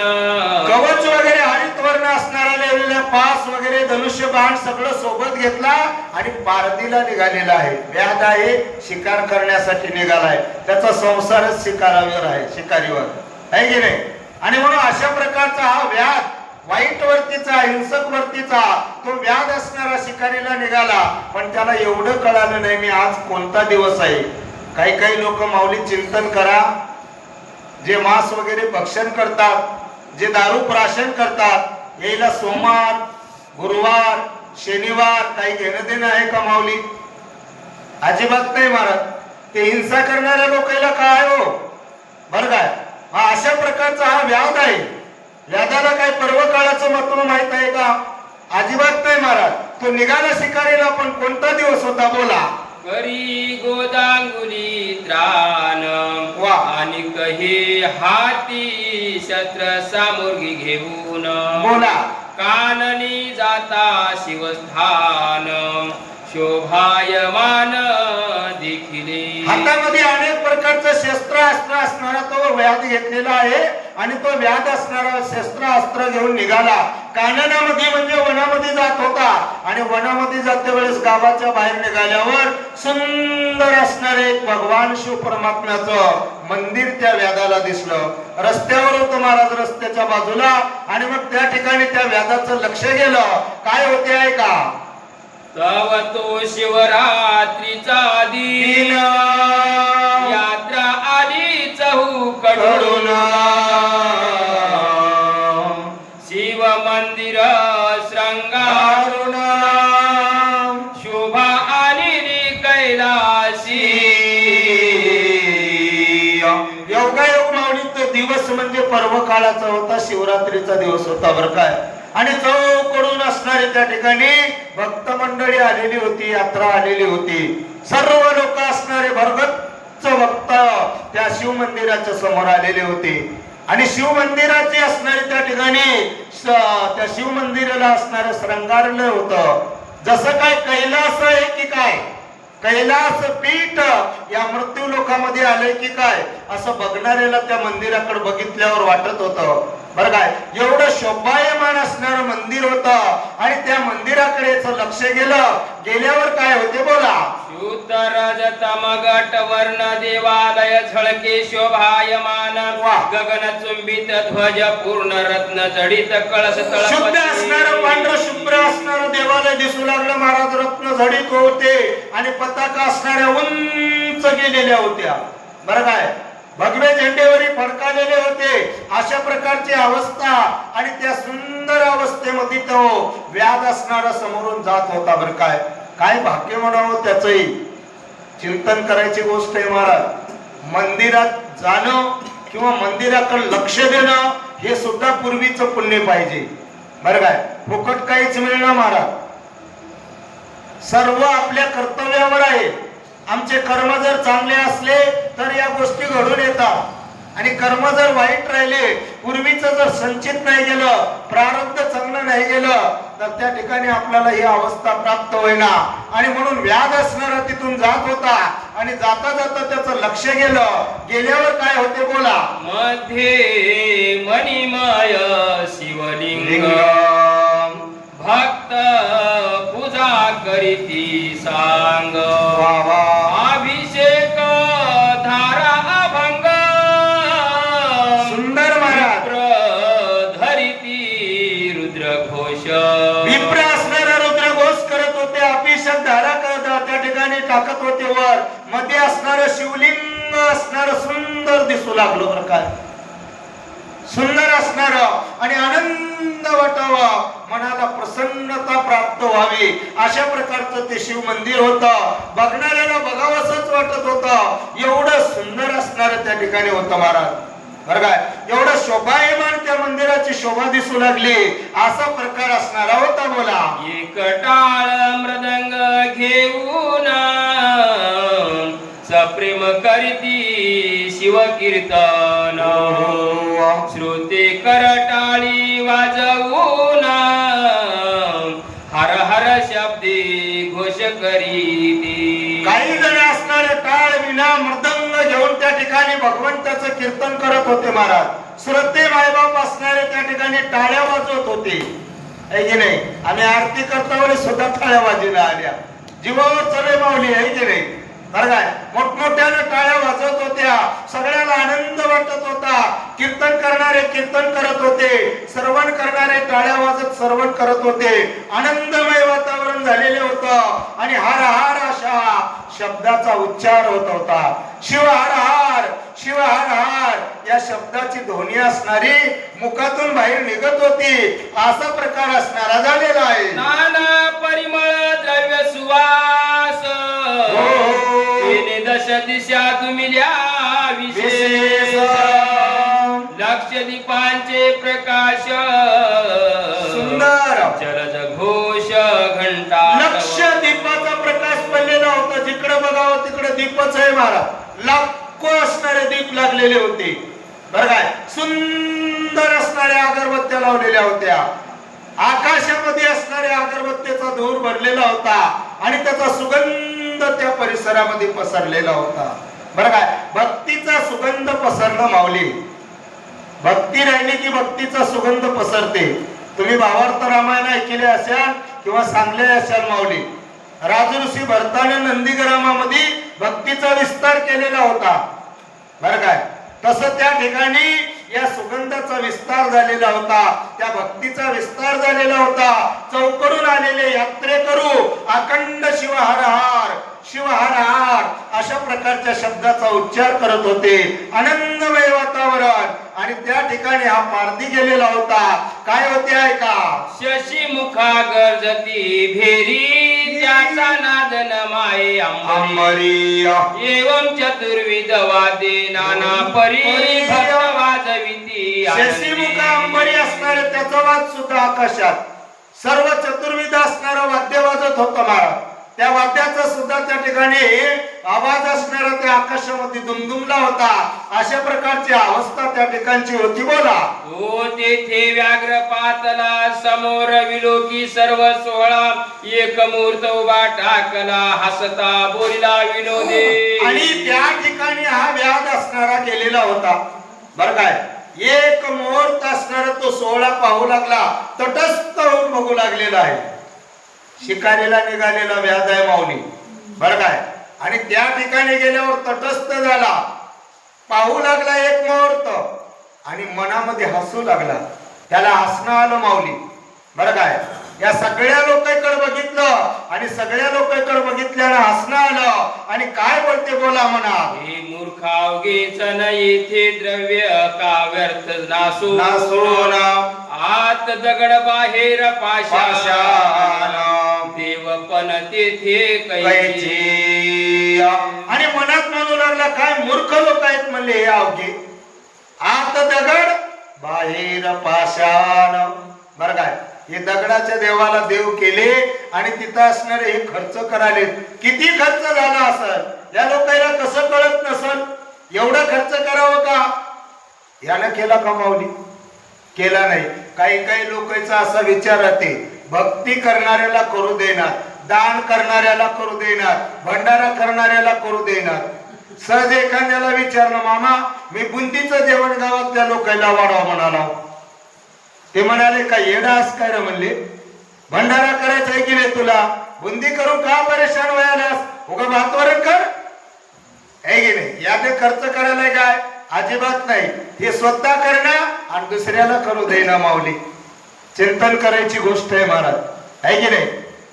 कवच वगैरे हरित वर्ण असणारा लिहिलेला पास वगैरे धनुष्य बाण सगळं सोबत घेतला आणि पारधीला निघालेला आहे. व्याध आहे, शिकार करण्यासाठी निघालाय. त्याचा संसारच शिकारावर आहे, शिकारीवर आहे की नाही? आणि म्हणून अशा प्रकारचा हा व्याध, वाईट वृत्तीचा, हिंसक वृत्तीचा तो व्याध असणारा शिकारीला निघाला. पण त्याला एवढं कळालं नाही मी आज कोणता दिवस आहे. काही काही लोक माऊली चिंतन करा, जे मांस वगैरे भक्षण करतात, जे दारू प्राशन करतात, याला सोमवार, गुरुवार, शनिवार काही घेणं देणं आहे का माऊली? अजिबात नाही महाराज. ते हिंसा करणाऱ्या लोकांना काय हो, बरं काय? अशा प्रकारचा हा व्याध आहे. व्याधाला काय पर्व काळाचं महत्व माहित आहे का? अजिबात नाही महाराज. तो निघाला शिकारीला, पण कोणता दिवस होता? बोला. करी गोदांगुली त्राण. वा. आणि कही हाती शस्त्र सामुर्गी घेऊन. बोला. काननी जाता शिवस्थान. शोभायमान देखिले. हातामध्ये अनेक प्रकारचं शस्त्र अस्त्र असणारा तो व्याध घेतलेला आहे. आणि तो व्याध असणारा शस्त्र अस्त्र घेऊन निघाला. काननामध्ये म्हणजे वनामध्ये जात होता. आणि वनामध्ये जाते वेळेस गावाच्या बाहेर निघाल्यावर सुंदर असणारे एक भगवान शिव परमात्म्याचं मंदिर त्या व्याधाला दिसलं. रस्त्यावर होतं महाराज, रस्त्याच्या बाजूला. आणि मग त्या ठिकाणी त्या व्याधाचं लक्ष गेलं. काय होते आहे का? तव तो शिवरात्रीचा दिन. यात्रा आली चहूकडून. शिव मंदिर श्रृंगारुण. शोभा आली कैलासी. योगायोग माऊली तो दिवस म्हणजे पर्व काळाचा होता, शिवरात्रीचा दिवस होता, बरं काय? आणि चौकडून असणारी त्या ठिकाणी भक्त मंडळी आलेली होती, यात्रा आलेली होती. सर्व लोक असणारे भरगच्च भक्त त्या शिव मंदिराच्या समोर आलेले होते. आणि शिव मंदिराची असणारी त्या ठिकाणी त्या शिव मंदिराला असणारं श्रंगारलं होतं. जसं काय कैलास आहे की काय, कैलास पीठ या मृत्यू लोकामध्ये आलंय की काय, असं बघणाऱ्याला त्या मंदिराकडे बघितल्यावर वाटत होतं. बरं काय, एवढं शोभायमान असणारं मंदिर होतं. आणि त्या मंदिराकडे लक्ष गेल्यावर काय होते बोला. शुद्ध रजतमगट वर्ण देवालय झळके शोभायमान गगन चुंबित ध्वज पूर्ण रत्न जडित कळस शुद्ध असणारं पांढर शुभ्र असणारं देवालय दिसू लागलं महाराज. रत्न जडित होते आणि पताका असणाऱ्या उंच गेलेल्या होत्या. बरं काय, भगवे झेंडेवरी फडकालेले होते. अशा प्रकारची अवस्था आणि त्या सुंदर अवस्थेमध्ये तो व्याध असणारा समोरून जात होता. बरं काय, काय भाग्य म्हणावं त्याचंही. चिंतन करायची गोष्ट आहे महाराज. मंदिरात जाणं किंवा मंदिराकडे लक्ष देणं हे सुद्धा पूर्वीचं पुण्य पाहिजे. बरं काय, फुकट काहीच मिळणार महाराज. सर्व आपल्या कर्तव्यावर आहे. आमचे कर्म जर चांगले असले तर या गोष्टी घडून येतात. आणि कर्म जर वाईट राहिले, पूर्वीचं जर संचित नाही गेलं, प्रारब्ध चांगलं नाही गेलं, तर त्या ठिकाणी आपल्याला ही अवस्था प्राप्त होईना. आणि म्हणून व्याध असणारा तिथून जात होता. आणि जाता जाता त्याचं लक्ष गेल्यावर काय होते बोला. मध्ये मणिमय शिवलिंग भक्त पूजा करीती सांग अभिषेक धारा अभंग सुंदर महाराज. धरिती रुद्र घोष विप्र असणारा रुद्र घोष करत होते. अभिषेक धारा त्या ठिकाणी टाकत होते वर. मध्ये असणारं शिवलिंग असणारं सुंदर दिसू लागलो. प्रकार सुंदर असणार आणि आनंद वाटावा, मनाला प्रसन्नता प्राप्त व्हावी, अशा प्रकारचं ते शिव मंदिर होतं. बघणाऱ्याला बघावंसच वाटत होतं. एवढं सुंदर असणार त्या ठिकाणी होतं महाराज. बरं काय, एवढं शोभायमान त्या मंदिराची शोभा दिसू लागली. असा प्रकार असणारा होता बोला. एक टाळ मृदंग घेऊन सप्रेम करीती शिव कीर्तन श्रुती करटाळी वाजवून हर हर शब्दे घोष करीती. काही जण असणारे टाळ विना मृदंग घेऊन त्या ठिकाणी भगवंताचं कीर्तन करत होते महाराज. श्रोते मायबाप असणारे त्या ठिकाणी टाळ्या वाजवत होते. आहे की नाही, आम्ही आरती करता वेळी सुद्धा टाळ्या वाजवल्या आल्या. जीवावर चले मावली, आहे की नाही. बरं काय, मोठमोठ्याने टाळ्या वाजवत होत्या. सगळ्याला आनंद वाटत होता. कीर्तन करणारे कीर्तन करत होते, श्रवण करणारे टाळ्या वाजत श्रवण करत होते. आनंदमय वातावरण झालेले होतं. आणि हर हर अशा शब्दाचा उच्चार होत होता. शिव हर हर, शिव हर हर या शब्दाची ध्वनी असणारी मुखातून बाहेर निघत होती. असा प्रकार असणारा झालेला आहे. नाना परिमळ द्रव्य सुवास दश दिशा तुमिल्या विशेष लक्ष दीपांचे प्रकाश सुंदर जलज घोष घंटा. लक्ष दीपाचा प्रकाश पडलेला होता. जिकडे बघावं तिकडे दीपच आहे महाराज. लाखो असणारे दीप लागलेले होते. बरं काय, सुंदर असणाऱ्या अगरबत्त्या लावलेल्या होत्या. आकाशामध्ये असणाऱ्या अगरबत्तीचा धूर भरलेला होता. आणि त्याचा सुगंध त्या परिसरामध्ये पसरलेला होता. बरं काय, भक्तीचा सुगंध पसरणं माऊली. भक्ती राहिली की भक्तीचा सुगंध पसरते. तुम्ही भावार्थ रामायण ऐकले असाल किंवा सांगले असाल माऊली. राजऋषी भरताने नंदीग्रामामध्ये भक्तीचा विस्तार केलेला होता. बरं काय, तसं त्या ठिकाणी या सुगंधाचा विस्तार झालेला होता. त्या भक्तीचा विस्तार झालेला होता. चौकडून आलेले यात्रेकरू अखंड शिव हर हर, शिव हर हर अशा प्रकारच्या शब्दाचा उच्चार करत होते. आनंदमय वातावरण. आणि त्या ठिकाणी हा पारधी गेलेला होता. काय होते ऐका. शशी मुखा गर्जती भेरी त्याचा नादन माये अंबरी एवं चतुर्विध वादे नाना परी भक्त वाजविती शशीमुख अंबरी असणारे त्याचा वाद सुद्धा आकाशात सर्व चतुर्विध असणारं वाद्य वाजत होतं महाराज. त्या वाद्याचा सुद्धा त्या ठिकाणी आवाज असणारा त्या आकाशामध्ये दुमदुमला होता. अशा प्रकारची अवस्था त्या ठिकाणची होती. बोला. हो तेथे व्याघ्र पातला समोर विलोकी सर्व 16 एक मूर्त उभा टाकला हसता बोलिला विनोदे. आणि त्या ठिकाणी हा व्याध असणारा गेलेला होता. बरं काय, एक मुहूर्त असणारा तो 16 पाहू लागला, तटस्थ होऊन बघू लागलेला आहे. शिकारीला निघालेला व्याध आहे माऊली. बरं काय, आणि त्या ठिकाणी गेल्यावर तटस्थ झाला, पाहू लागला एक मुहूर्त आणि मनामध्ये हसू लागला. त्याला हसणं आलं माऊली. बरं काय, या सगळ्या लोकांकडे बघितलं आणि सगळ्या लोकांकडे बघितल्यानं हसणं आलं. आणि काय बोलते बोला म्हणा. हे मूर्खावगेच न येथे द्रव्य का व्यर्थ नासो आत दगड बाहेर पाषाण देव पण तेथे कैची. आणि मनात म्हणू लागला काय मूर्ख लोक आहेत म्हणले हे अवघे. आत दगड बाहेर पाषाण. बरं काय, हे दगडाच्या देवाला देव केले आणि तिथं असणारे हे खर्च कराले. किती खर्च झाला असेल या लोकांना कसं कळत नसल. एवढा खर्च करावं का. यानं केला का माऊली. केला नाही. काही काही लोकांचा असा विचार राहते, भक्ती करणाऱ्याला करू देणार, दान करणाऱ्याला करू देणार, भंडारा करणाऱ्याला करू देणार. सहज एखाद्याला विचारलं, मामा मी बुंदीचं जेवण गावातल्या लोकांना वाढवा म्हणाला. ते म्हणाले काय येडास काय रे म्हणले, भंडारा करायचा आहे की नाही तुला, बुंदी करून का परेशान व्हायलास, उगा भातवरण कर आहे की नाही. याने खर्च करायला काय अजिबात नाही. हे स्वतः करणं आणि दुसऱ्याला करू देणं माऊली. चिंतन करायची गोष्ट आहे महाराज, आहे की नाही.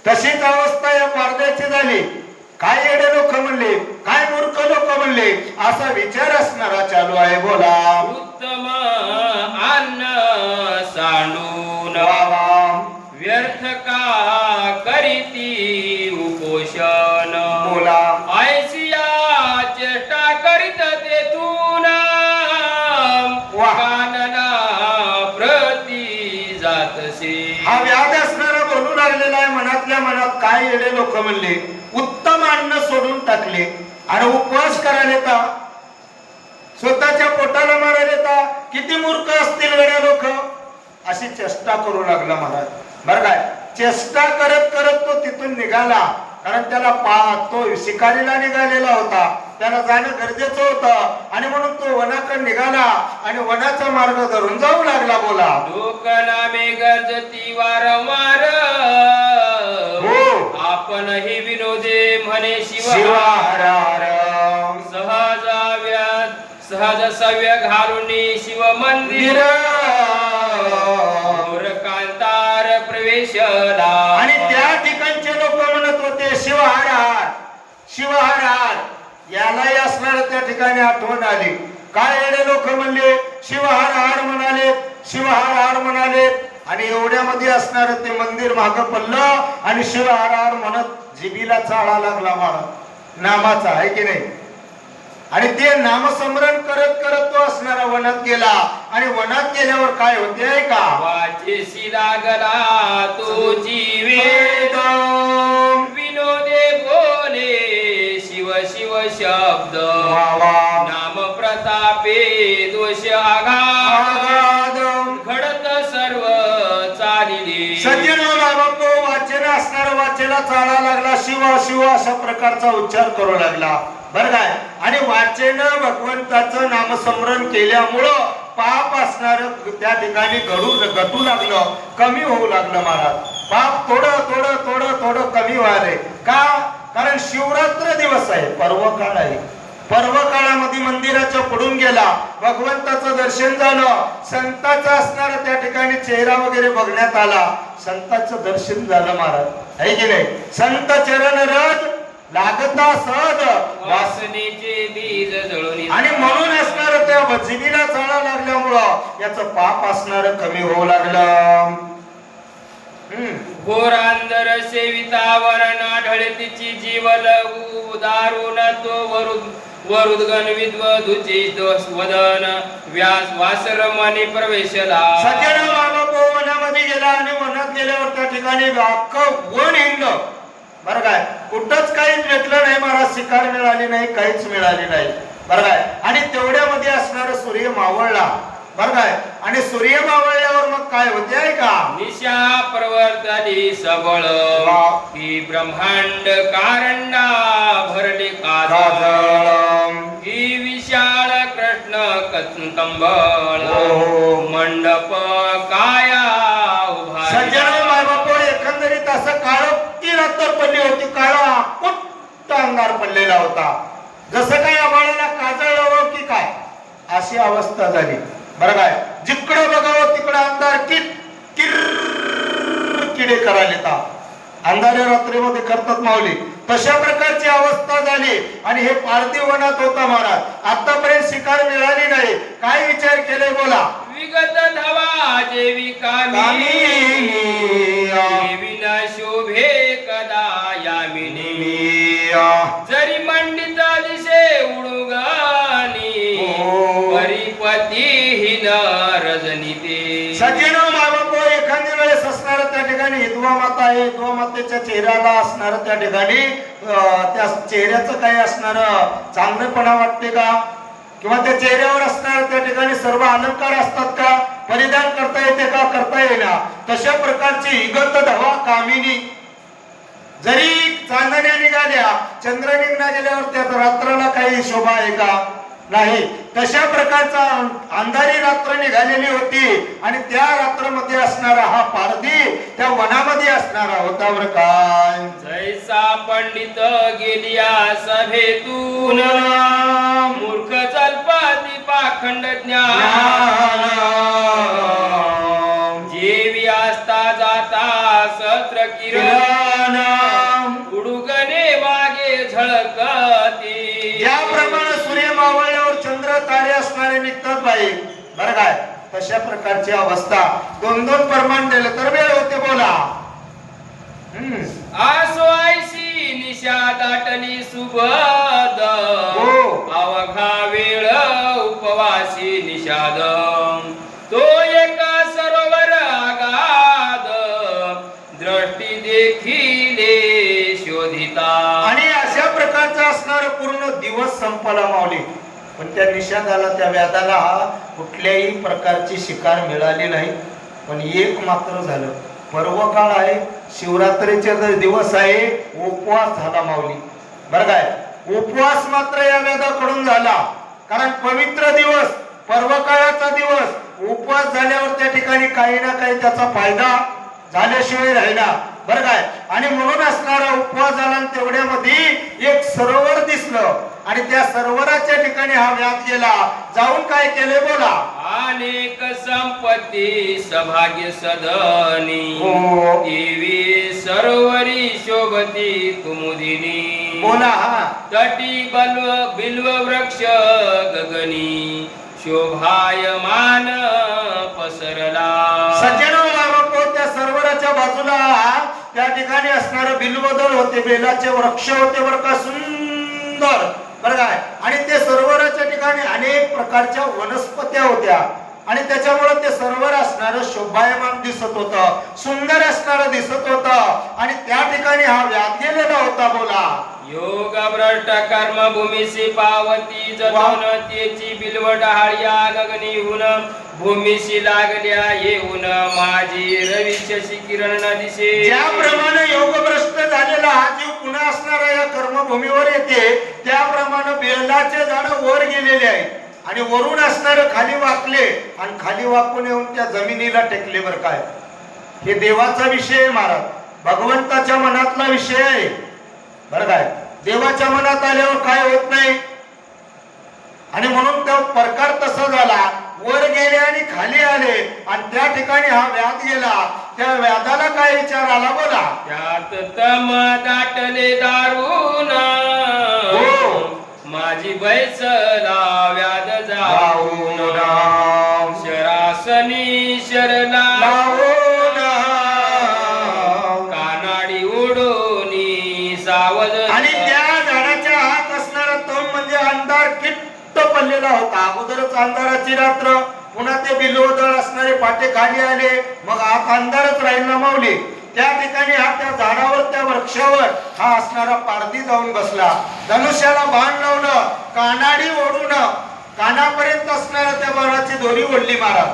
तशीच अवस्था या पारद्याची झाली. काय येडे लोक म्हणले, काय मूर्ख लोक म्हणले, असा विचार असणारा चालू आहे. बोला. उत्तम अन्न सांडून व्यर्थ का करीती उपोषण. बोला. ऐसिया चेष्टा करीत तेथून कानना प्रती जातसे. हा व्याध असणारा बोलू लागलेला आहे मनातल्या मनात. काय येडे लोक म्हणले, उत्तम अन्न सोडून टाकले आणि उपवास करायला येता, स्वतःच्या पोटाला मारायला येता. किती मूर्ख असतील वेड्या लोक. अशी चेष्टा करू लागला महाराज. बरं काय, चेष्टा करत करत तो तिथून निघाला. कारण त्याला तो शिकारीला निघालेला होता, त्याला जाणं गरजेचं होतं. आणि म्हणून तो वनाकडे निघाला आणि वनाचा मार्ग धरून जाऊ लागला. बोला. लोकनामे गरजती वारंवार हो. आपण हे विनोदे म्हणे शिवाहार. सहज सव्य घालून शिव मंदिर कांतार प्रवेशला. आणि त्या ठिकाणचे लोक म्हणत होते शिवहार शिवहार. यालाही असणार त्या ठिकाणी आठवण आली. काय येडे लोक म्हणले, शिवहार हार म्हणाले, शिवहार हार म्हणाले. आणि एवढ्यामध्ये असणार ते मंदिर मागं पडलं आणि शिवहार हार म्हणत जिबीला चाळा लागला महाराज नामाचा, आहे की नाही. आणि ते नामस्मरण करत करत तो असणारा वनात गेला. आणि वनात गेल्यावर काय होते आहे का, वाचेसी लागला तो जीवेद विनोदे बोले शिव शिव शब्द. नाम प्रतापे दोष आघात घडत सर्व चालिले. सज्जनाला तो वाचन असणारा वाचेला चाळा लागला. शिव शिव अशा प्रकारचा उच्चार करू लागला. बरं काय, आणि वाचन भगवंताचं नामस्मरण केल्यामुळं पाप असणार त्या ठिकाणी घटू लागलं, कमी होऊ लागलं महाराज. पाप थोडं थोडं थोडं थोडं कमी व्हायलंय का, कारण शिवरात्र दिवस आहे, पर्व काळ आहे. पर्व काळामध्ये मंदिराच्या पुढून गेला, भगवंताचं दर्शन झालं, संताचा असणारा त्या ठिकाणी चेहरा वगैरे बघण्यात आला, संताचं दर्शन झालं महाराज, आहे की नाही. संत चरण रज लागता सहज वासनेचे बीज जळून. आणि म्हणून असणार त्या भजिनीला चाळा लागल्यामुळं याचं पाप असणार कमी होऊ लागलं. घोरांदर सेविता वरण आढळे तिची जीवल दारुण तो वरुद्गण विद्वधुची वदन व्यास वासरमणी प्रवेशला. सज्जन मामा वनामध्ये गेला आणि वनात गेल्यावर त्या ठिकाणी अख्खं वन हिंडलं. बरं काय, कुठंच काहीच भेटलं नाही महाराज. शिकार मिळाली नाही, काहीच मिळाली नाही. बरं काय, आणि तेवढ्यामध्ये असणारा सूर्य मावळला. बरं काय, आणि सूर्य मावळल्यावर मग काय होते आहे का, निशा प्रवर्तली सबळ ही ब्रह्मांड कारंडा भरले काजळ ही विशाळ कृष्ण कंबळ मंडप काया उभा. सज्जन मायबाप एकंदरीत असं काळ ती रात्र पडली होती. काळा कुट्ट अंधार पडलेला होता. जसं काय आभाळाला काजळ लावावं की काय अशी अवस्था झाली. बरं काय, जिकडं बघावं तिकडं अंधार किडे करायला. अंधाऱ्या रात्रीमध्ये करतात माऊली. तशा प्रकारची अवस्था झाली. आणि हे पारधी वनात होता महाराज. आतापर्यंत शिकार मिळाली नाही. काय विचार केले बोला. विगत धावा जेवी कामी देवीला शोभे कदा यामिनी जरी मंडित दिसे उडुगानी परिपतीहीन रजनीते. सज्जनो मायबाप एखाद्या वेळेस असणार त्या ठिकाणी हिदवा माता आहे. हिदवा मातेच्या चेहऱ्याला असणार त्या ठिकाणी त्या चेहऱ्याचं काय असणार चांगलेपणा वाटते का, किंवा त्या चेहऱ्यावर असणार त्या ठिकाणी सर्व अलंकार असतात का, परिधान करता येते का, करता येईना. तशा प्रकारची हिगत धवा कामिनी. जरी चांदण्या निघाल्या, चंद्र निघण्या गेल्यावर त्या रात्राला काही शोभा आहे का, नाही. तशा प्रकारचा अंधारी रात्र निघालेली होती. आणि त्या रात्रमध्ये असणारा हा पारधी त्या वनामध्ये असणारा होता. बरं काय, जैसा पंडित गेलिया सभेतून मूर्ख जल्पाती पाखंड ज्ञान जेवी असता जाता सत्र किरण उडुगणे मागे झळकती. ज्याप्रमाणे सूर्य मावळल्यावर चंद्र तारे असणारे निघतात बाई. बरं काय, तशा प्रकारची अवस्था. दोन दोन प्रमाण दिलं तर वेळ होते बोला. आसो आयशी निशा दाटली सुबद अवघा वेळ उपवासी निषाद तो एका सरोवर आगाध दृष्टी देखिले शोधिता. आणि अशा प्रकारचा असणारा पूर्ण दिवस संपला माऊली. पण त्या निषादाला, त्या व्याधाला हा कुठल्याही प्रकारची शिकार मिळाली नाही. पण एक मात्र झालं, पर्व काळ आहे, शिवरात्रीचे दिवस आहे, उपवास झाला माऊली. बरं काय, उपवास मात्र या व्याधाकडून झाला. कारण पवित्र दिवस, पर्व काळाचा दिवस, उपवास झाल्यावर त्या ठिकाणी काही ना काही त्याचा फायदा झाल्याशिवाय राहिला. बरं काय, आणि म्हणून असणारा उपवास झाला. आणि तेवढ्यामध्ये एक सरोवर दिसलं. आणि त्या सरोवराच्या ठिकाणी हा व्याध गेला. जाऊन काय केले बोला. अनेक संपत्ती सभाग्य सदनी देवी सरोवरी शोभती कुमुदिनी बोला. हा तटी बिल्व वृक्ष गगनी शोभायमान पसरला. सज्जनो त्या सरोवराच्या बाजूला त्या ठिकाणी असणारे बिल्वदल होते, बेलाचे वृक्ष होते. बरं का, सुंदर. बरं काय, आणि ते सरोवराच्या ठिकाणी अनेक प्रकारच्या वनस्पत्या होत्या. आणि त्याच्यामुळे ते सरोवर असणारं शोभायमान दिसत होतं, सुंदर असणारं दिसत होतं. आणि त्या ठिकाणी हा व्याध गेलेला होता. बोला. योग भ्रष्ट कर्म भूमीसी पावती जतन तेची बिलव डहाळ्या गगनीहून भूमीशी लागल्या येऊन माझी रवी शशी किरण न दिसे. ज्याप्रमाणे योग भ्रष्ट झालेला हा जीव पुन्हा असणारा या कर्मभूमीवर येते, त्याप्रमाणे बेलाचे झाड वर गेलेले आहे. आणि वरून असणारे खाली वाकले. आणि खाली वाकून येऊन त्या जमिनीला टेकले. बरं काय, हे देवाचा विषय आहे महाराज, भगवंताच्या मनातला विषय आहे. बरं काय, देवाच्या मनात आल्यावर काय होत नाही. आणि म्हणून तो प्रकार तसा झाला. वर गेले आणि खाली आले. आणि त्या ठिकाणी हा व्याध गेला. त्या व्याधाला काय विचार आला बोला. त्यात तम दाटले दारुण माझी बैसला व्याध जाऊन शरासनी शरणा कानाडी उडून सावध. आणि त्या झाडाच्या हात असणारा तम म्हणजे अंधार अंधारला होता, अगोदरच अंधाराची रात्र, पुन्हा ते बिल्वदळ असणारे पाटे खाली आले, मग आत अंधारच राहील ना माऊली. त्या ठिकाणी हा त्या झाडावर त्या वृक्षावर हा असणारा पारधी जाऊन बसला. धनुष्याला बाण लावलं, कानाडी ओढून कानापर्यंत असणाऱ्या त्या बाणाची दोरी ओढली महाराज.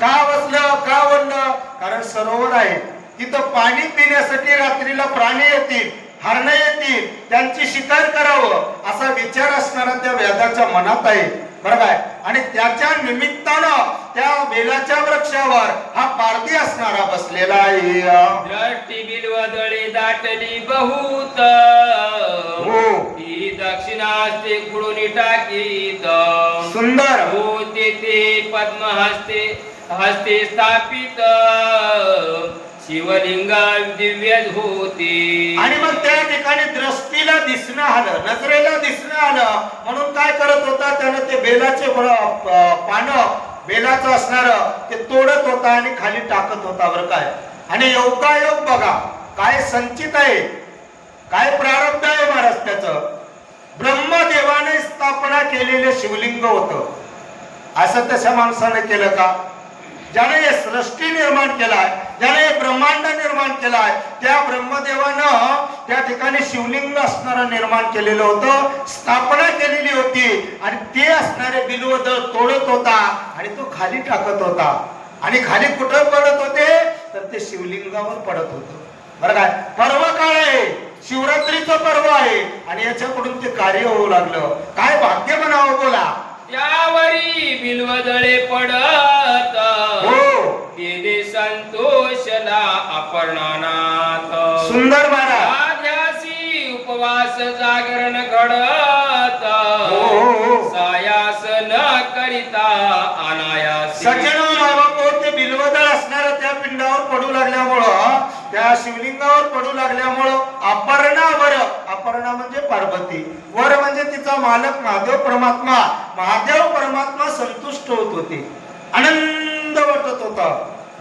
का बसलं, का ओढलं? कारण सरोवर आहे, तिथं पाणी पिण्यासाठी रात्रीला प्राणी येतील, हरण येतील, त्यांची शिकार करावं असा विचार असणारा त्या व्याधाच्या मनात आहे, बरं काय. आणि त्याच्या निमित्तानं त्या बेलाच्या वृक्षावर हा पारधी असणारा बसलेला आहे. द्रष्टी बिल्वदळी दाटली बहुत, हो, ती दक्षिणास्ते खुडून टाकीत. सुंदर होते ते पद्म हस्ते स्थापित, शिवलिंगा दिव्य होते. आणि मग त्या ठिकाणी दृष्टीला दिसणं आलं, नजरेला दिसणं आलं, म्हणून काय करत होता, त्यानं ते बेलाचे पानं, बेलाचं असणार ते तोडत होता आणि खाली टाकत होता, बरं काय. आणि योगायोग बघा काय संचित आहे, काय प्रारब्ध आहे महाराज त्याचं. ब्रह्मदेवाने स्थापना केलेले शिवलिंग होतं, असं तशा माणसाने केलं का? ज्याने हे सृष्टी निर्माण केलाय, ज्याने हे ब्रह्मांड निर्माण केलाय, त्या ब्रह्मदेवानं त्या ठिकाणी शिवलिंग असणारं निर्माण केलेलं होतं, स्थापना केलेली होती. आणि ते असणारे बिल्वदळ तोडत होता आणि तो खाली टाकत होता. आणि खाली कुठं पडत होते, तर ते शिवलिंगावर पडत होतं, बरं काय. पर्व काळ आहे, शिवरात्रीचं पर्व आहे, आणि याच्याकडून ते कार्य होऊ लागलं. काय भाग्य म्हणावं बोला. त्यावरी बिल्वदळे पडत, हो, केले संतोषला अपर्णानाथ. सुंदर महाराज. आध्यासी उपवास जागरण घडत, सायास न करिता अनायासी. सज्जनो मायबापो, ते बिल्वदळ असणाऱ्या त्या पिंडावर पडू लागल्यामुळं, त्या शिवलिंगावर पडू लागल्यामुळं अपर्णावर, अपर्णा म्हणजे पार्वती, वर म्हणजे तिचा मालक महादेव परमात्मा, महादेव परमात्मा संतुष्ट होत होते, आनंद वाटत होता.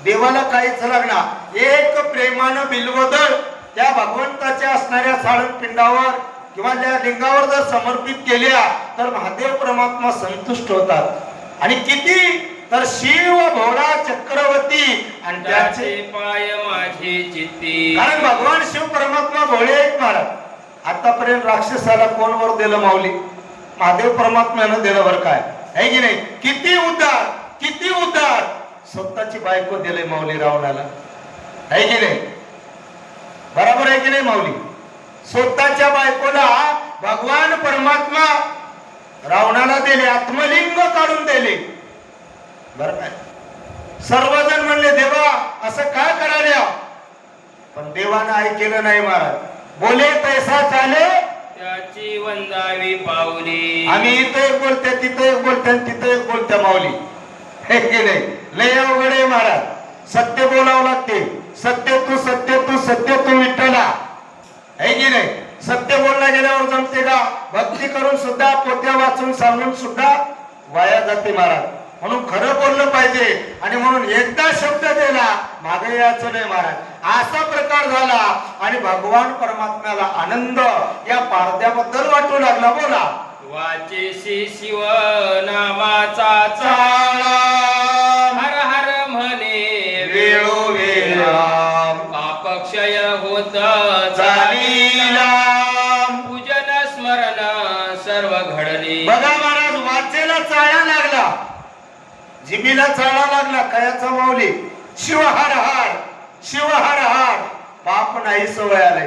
देवाला काहीच लागणार, एक प्रेमानं बिल्वदळ त्या भगवंताच्या असणाऱ्या साळण पिंडावर किंवा त्या लिंगावर जर समर्पित केल्या तर महादेव परमात्मा संतुष्ट होतात. आणि किती तर शिव भोळा चक्रवर्ती आणि त्याचे पाय माझे चित्ती. कारण भगवान शिव परमात्मा भोळे आहेत महाराज. आतापर्यंत राक्षसाला कोण वर दिलं माऊली? महादेव परमात्म्यानं दिलं, बरं काय आहे की नाही. किती उद्धार, किती उद्धार. स्वतःची बायको दिले माऊली रावणाला, आहे की नाही, बरोबर आहे की नाही माऊली. स्वतःच्या बायकोला भगवान परमात्मा रावणाला दिले, आत्मलिंग काढून दिले, बरं काय. सर्वजण म्हणले देवा असं काय करायला, पण देवानं ऐकलं नाही महाराज. बोले तैसा चाले त्याची वंदावी पावली. आम्ही इथं एक बोलते, तिथं एक बोलते, तिथं एक बोलते माऊली, हे की नाही. लय अवघड आहे महाराज. सत्य बोलावं लागते. सत्य तू, सत्य तू, सत्य तू विठ्ठला, आहे की नाही. सत्य बोलला गेल्यावर जमते का? भक्ती करून सुद्धा, पोत्या वाचून सांगून सुद्धा वाया जाते महाराज. म्हणून खरं बोललं पाहिजे. आणि म्हणून एकदा शब्द दिला मागे यायचं नाही महाराज. असा प्रकार झाला आणि भगवान परमात्म्याला आनंद या पारद्याबद्दल वाटू लागला. बोला. वाचेसी शिव नामाचा चाळा, हर हर म्हणे वेळोवेळा, पापक्षय होत चालीला, पूजन स्मरण सर्व घडले. बघा महाराज, वाचेला चाळा लागला, जिबीला चाळा लागला. कयाचा माऊली? शिव हर हर, शिव हर हर. पाप नाही सवय आले,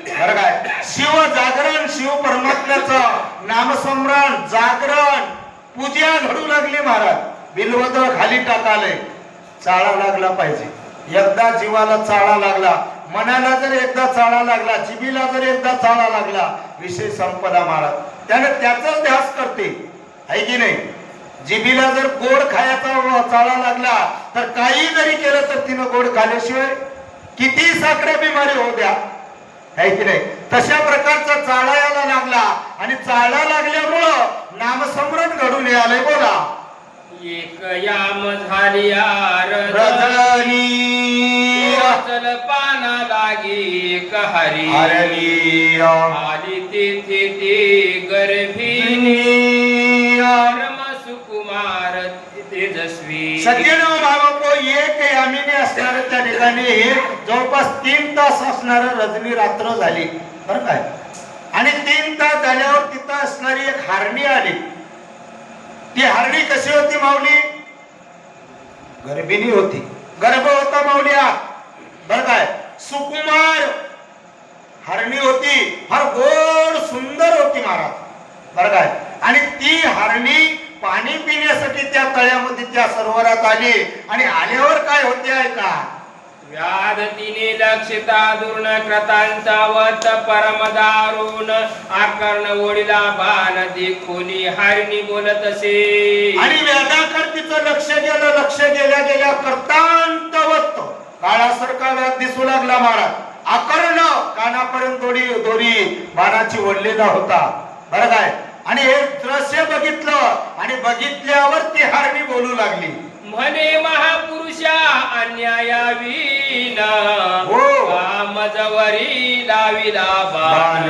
बरं काय. शिव जागरण, शिव परमात्म्याचं नामस्मरण, जागरण, पूजा घडू लागली महाराज. बिल्वदळ खाली टाकाले, चाळा लागला पाहिजे. एकदा जीवाला चाळा लागला, मनाला जर एकदा चाळा लागला, जिबीला जर एकदा चाळा लागला, विषय संपला महाराज. त्याने त्याचाच ध्यास करते, आहे की नाही. जिबीला जर गोड खायचा चाळा लागला तर काही जरी केलं तर तिनं गोड खाल्याशिवाय किती साखऱ्या बिमारी होऊ द्या, आहे की नाही. तशा प्रकारचा चाळा याला लागला आणि चाळा लागल्यामुळं नामस्मरण घडून आलंय. बोला. एक याम झाली रजनी, चल पाना लागी कहारी, हरणी, आली तिथे ती गर्भिणी, कुमार तेजस्वी. सत्यनाव बाबापो एक यामिनी असणार त्या ठिकाणी जवळपास 3 तास असणार रजनी रात्र झाली बरं काय. आणि 3 तास झाल्यावर तिथं असणारी एक हरणी आली. ती हरणी कशी होती माऊली? गर्भिणी होती, गर्भ होता माऊली बरं काय. सुकुमार हरणी होती, फार गोड सुंदर होती महाराज बरं काय. आणि ती हरणी पाणी पिण्यासाठी त्या तळ्यामध्ये त्या सरोवरात आली. आणि आल्यावर काय होते ऐका. व्याध तिने लक्षिता दूर्ण क्रतांचावत परमदारुण आकर्ण ओढीला बाण देखोनी हरिणी बोलत असे. आणि व्याधाकर तिचं लक्ष गेल्या कर्तांतवत काळासारखा व्याध दिसू लागला महाराज. आकर्ण कानापर्यंत दोरी बाणाची वडलेला होता बरं काय. आणि हे दृश्य बघितलं आणि बघितल्यावर ती हरणी बोलू लागली. म्हणे महापुरुषा अन्यायावीन हो. मजवरी लाविला बाण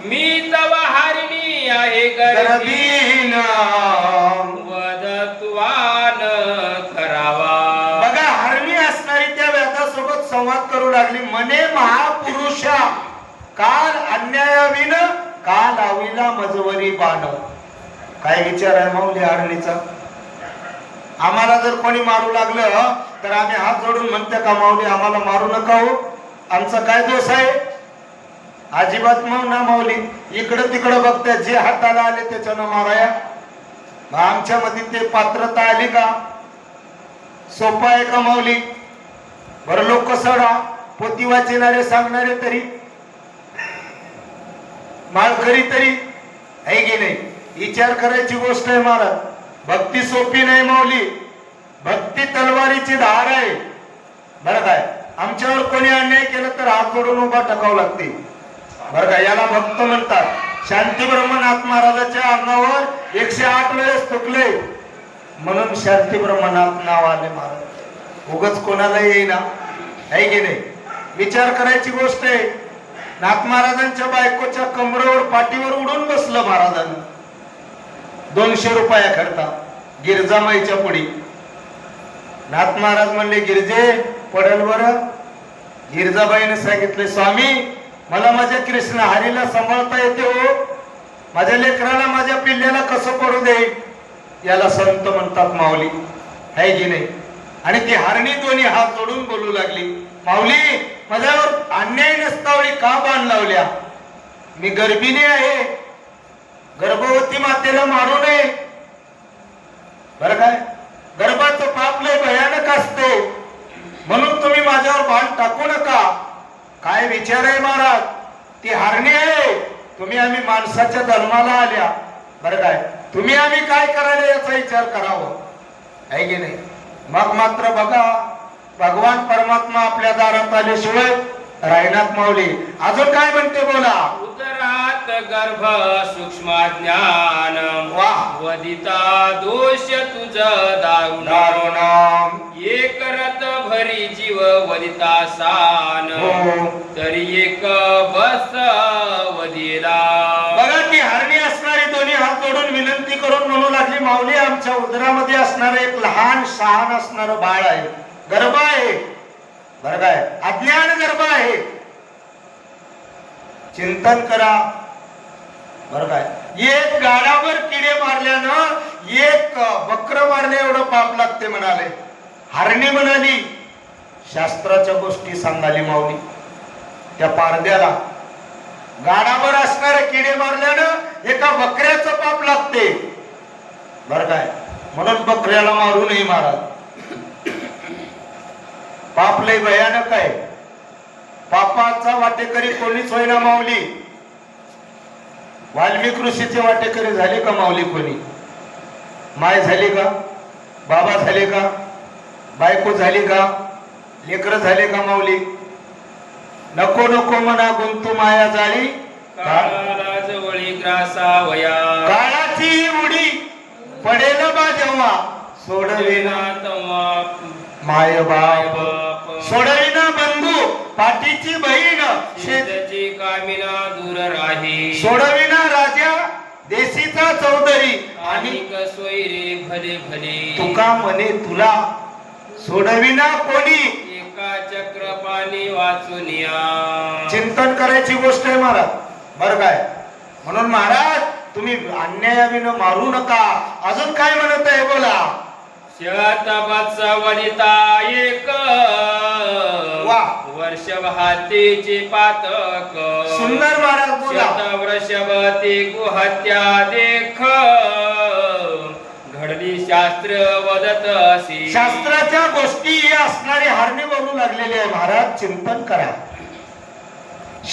मी तव हरिणी आहे गर्भीन वदत्वान करावा. बघा हरणी असणारी त्या व्याधासोबत संवाद करू लागली. म्हणे महापुरुषा काल अन्यायावीन का लाविला मजवरी बाण. काय विचार आहे माऊली हरणीचा. आम्हाला जर कोणी मारू लागलं तर आम्ही हात जोडून म्हणते का माऊली आम्हाला मारू नका हो, आमचा काय दोष आहे. अजिबात ना माऊली इकडं तिकडं बघते जे हाताला आले त्याच्यानं माराया. आमच्या मध्ये ते पात्रता आली का. सोपं आहे का माऊली. बरं लोक सडा पोती वाचणारे सांगणारे तरी माळकरी तरी आहे की नाही. विचार करायची गोष्ट आहे महाराज. भक्ती सोपी नाही माऊली. भक्ती तलवारीची धार आहे बरं काय. आमच्यावर कोणी अन्याय केलं तर हात जोडून उभा टाकावं लागते बरं काय. याला भक्त म्हणतात. शांती ब्रह्मनाथ महाराजाच्या अंगावर 108 वेळेस थुकले म्हणून शांती ब्रह्मनाथ नाव आले महाराज. उगाच कोणाला येईना आहे की नाही. विचार करायची गोष्ट आहे. नाथ महाराजांच्या बायकोच्या कमरेवर पाठीवर उडून बसलं महाराजांनी 200 रुपया करता गिरजामाईच्या पुढी. नाथ महाराज म्हणले गिरजे पडेल बरं. गिरजाबाईने सांगितले स्वामी मला माझ्या कृष्ण हरीला सांभाळता येते हो. माझ्या लेकराला माझ्या पिल्ल्याला कसं पडू दे. याला संत म्हणतात माऊली आहे की नाही. आणि ती हरणी दोन्ही हात जोडून बोलू लागली. माऊली माझ्यावर अन्याय नसतावळी का बाण लावल्या. मी गर्भिणी आहे. गर्भवती मातेला मारू नये बरं काय. गर्भाचं पाप लय भयानक असते म्हणून तुम्ही माझ्यावर बाण टाकू नका. काय विचार आहे महाराज. ती हरणी आहे. तुम्ही आम्ही माणसाच्या जन्माला आल्या बरं काय. तुम्ही आम्ही काय करायला याचा विचार करावं आहे की नाही. मग मात्र बघा भगवान परमात्मा आपल्या दारात आल्याशिवाय रायनाथ माऊली. अजून काय म्हणते बोला. उदरात गर्भ सूक्ष्म ज्ञान वा. वदिता दोष तुझ दारुण एक रत भरी जीव वदिता सान तरी एक बस वदिला. बघा ती हरणी असणारी दोन्ही हात जोडून विनंती करून म्हणू लागली माऊली आमच्या उदरामध्ये असणारं एक लहान शहाण असणारं बाळ आहे. गर्भ आहे बरं काय. अज्ञान गर्भ आहे. चिंतन करा बरं काय. एक गाडावर किडे मारल्यानं एक बकर मारले एवढं पाप लागते म्हणाले. हरणी म्हणाली शास्त्राच्या गोष्टी सांगाली माऊली. त्या पारद्याला गाडावर असणारे किडे मारल्यानं एका बकऱ्याचं पाप लागते बरं काय. म्हणून बकऱ्याला मारू नये महाराज. पाप लय भयानक आहे. पापाचा वाटेकरी कोणीच होईना माऊली. वाल्मिक ऋषीचे वाटेकरी झाले का माऊली कोणी. माय झाली का, बाबा झाले का, बायको झाली का, लेकर झाले का माऊली. नको नको मना गुंतू माया जाळी जवळी ग्रासावया काळाची उडी पडेल बा जेव्हा सोडविना माय बाप सोडविना बंधू पाठीची बहीण कामिना दूर राही सोडविना राजा देशीचा चौधरी आणि सोयरे भले भले तुका म्हणे तुला सोडविना कोणी. एका चक्रपाणी वाचून या. चिंतन करायची गोष्ट आहे महाराज, बरं काय. म्हणून महाराज तुम्ही अन्यायाविनं मारू नका. अजून काय म्हणत आहे बोला. शतवत्स वनिता एक वा. वर्षभातेचे पातक सुंदर महाराज बोला. शतवृषभते गुहत्या देख घडली शास्त्र वदत असी. शास्त्राच्या गोष्टी असणारी हारणी बोलू लागलेली आहे महाराज. चिंतन करा.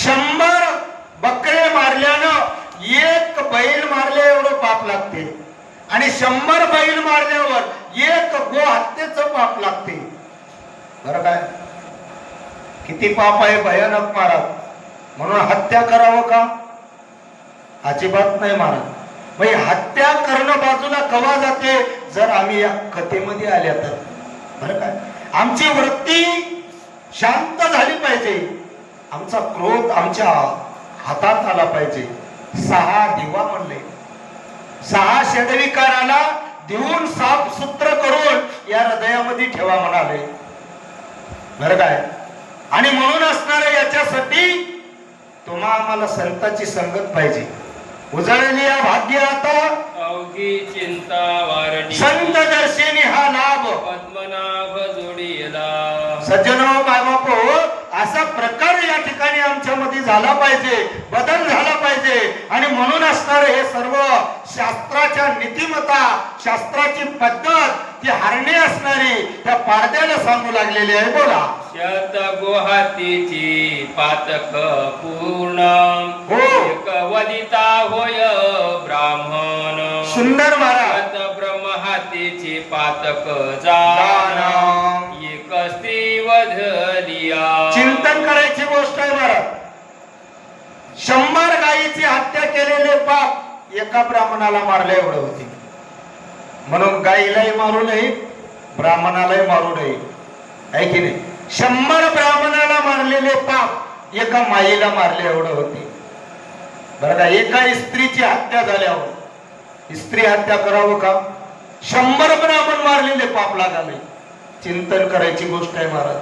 100 बकरे मारल्यानं एक बैल मारले एवढं पाप लागते आणि 100 बैल मारल्यावर एक गो हत्येचं पाप लागते. बरं काय. किती पाप आहे भयानक महाराज. म्हणून हत्या करावं का? अजिबात नाही महाराज. म्हणजे हत्या करणं बाजूला कवा जाते जर आम्ही या कथेमध्ये आल्या तर. बरं काय. आमची वृत्ती शांत झाली पाहिजे. आमचा क्रोध आमच्या हातात आला पाहिजे. 6 दिवा म्हणले. 6 षडविकाराला देऊन साफ सूत्र करून या हृदयामध्ये ठेवा म्हणाले. बरं काय. आणि म्हणून असणार याच्यासाठी तुम्हा आम्हाला संतांची संगत पाहिजे. उजळली या भाग्य आता अवघी चिंता वारणी संत दर्शनी हा लाभ पद्मनाभ जोडीला. सज्जनो बाबापो असा प्रकार या ठिकाणी आमच्यामध्ये झाला पाहिजे. बदल झाला पाहिजे. आणि म्हणून असणार हे सर्व शास्त्राच्या नीतिमत्ता शास्त्राची पद्धत ती हरणे असणारी त्या पारद्याला सांगू लागलेली आहे. बोला. शत गुहातीची पातक पूर्ण हो. एक वदिता होय ब्राह्मण. सुंदर महाराज. शत ब्रह्महातीची पातक जाण एक स्त्री वधलिया. चिंतन करायची गोष्ट आहे महाराज. 100 गायीची हत्या केलेले पाप एका ब्राह्मणाला मारले एवढे होते. म्हणून गायीलाही मारू नये ब्राह्मणालाही मारू नये. आहे की नाही. 100 ब्राह्मणाला मारलेले पाप एका माईला मारले एवढे होते. बरं का. एका स्त्रीची हत्या झाल्यावर स्त्री हत्या करावं का? 100 ब्राह्मण मारलेले पाप लागाले. चिंतन करायची गोष्ट आहे महाराज.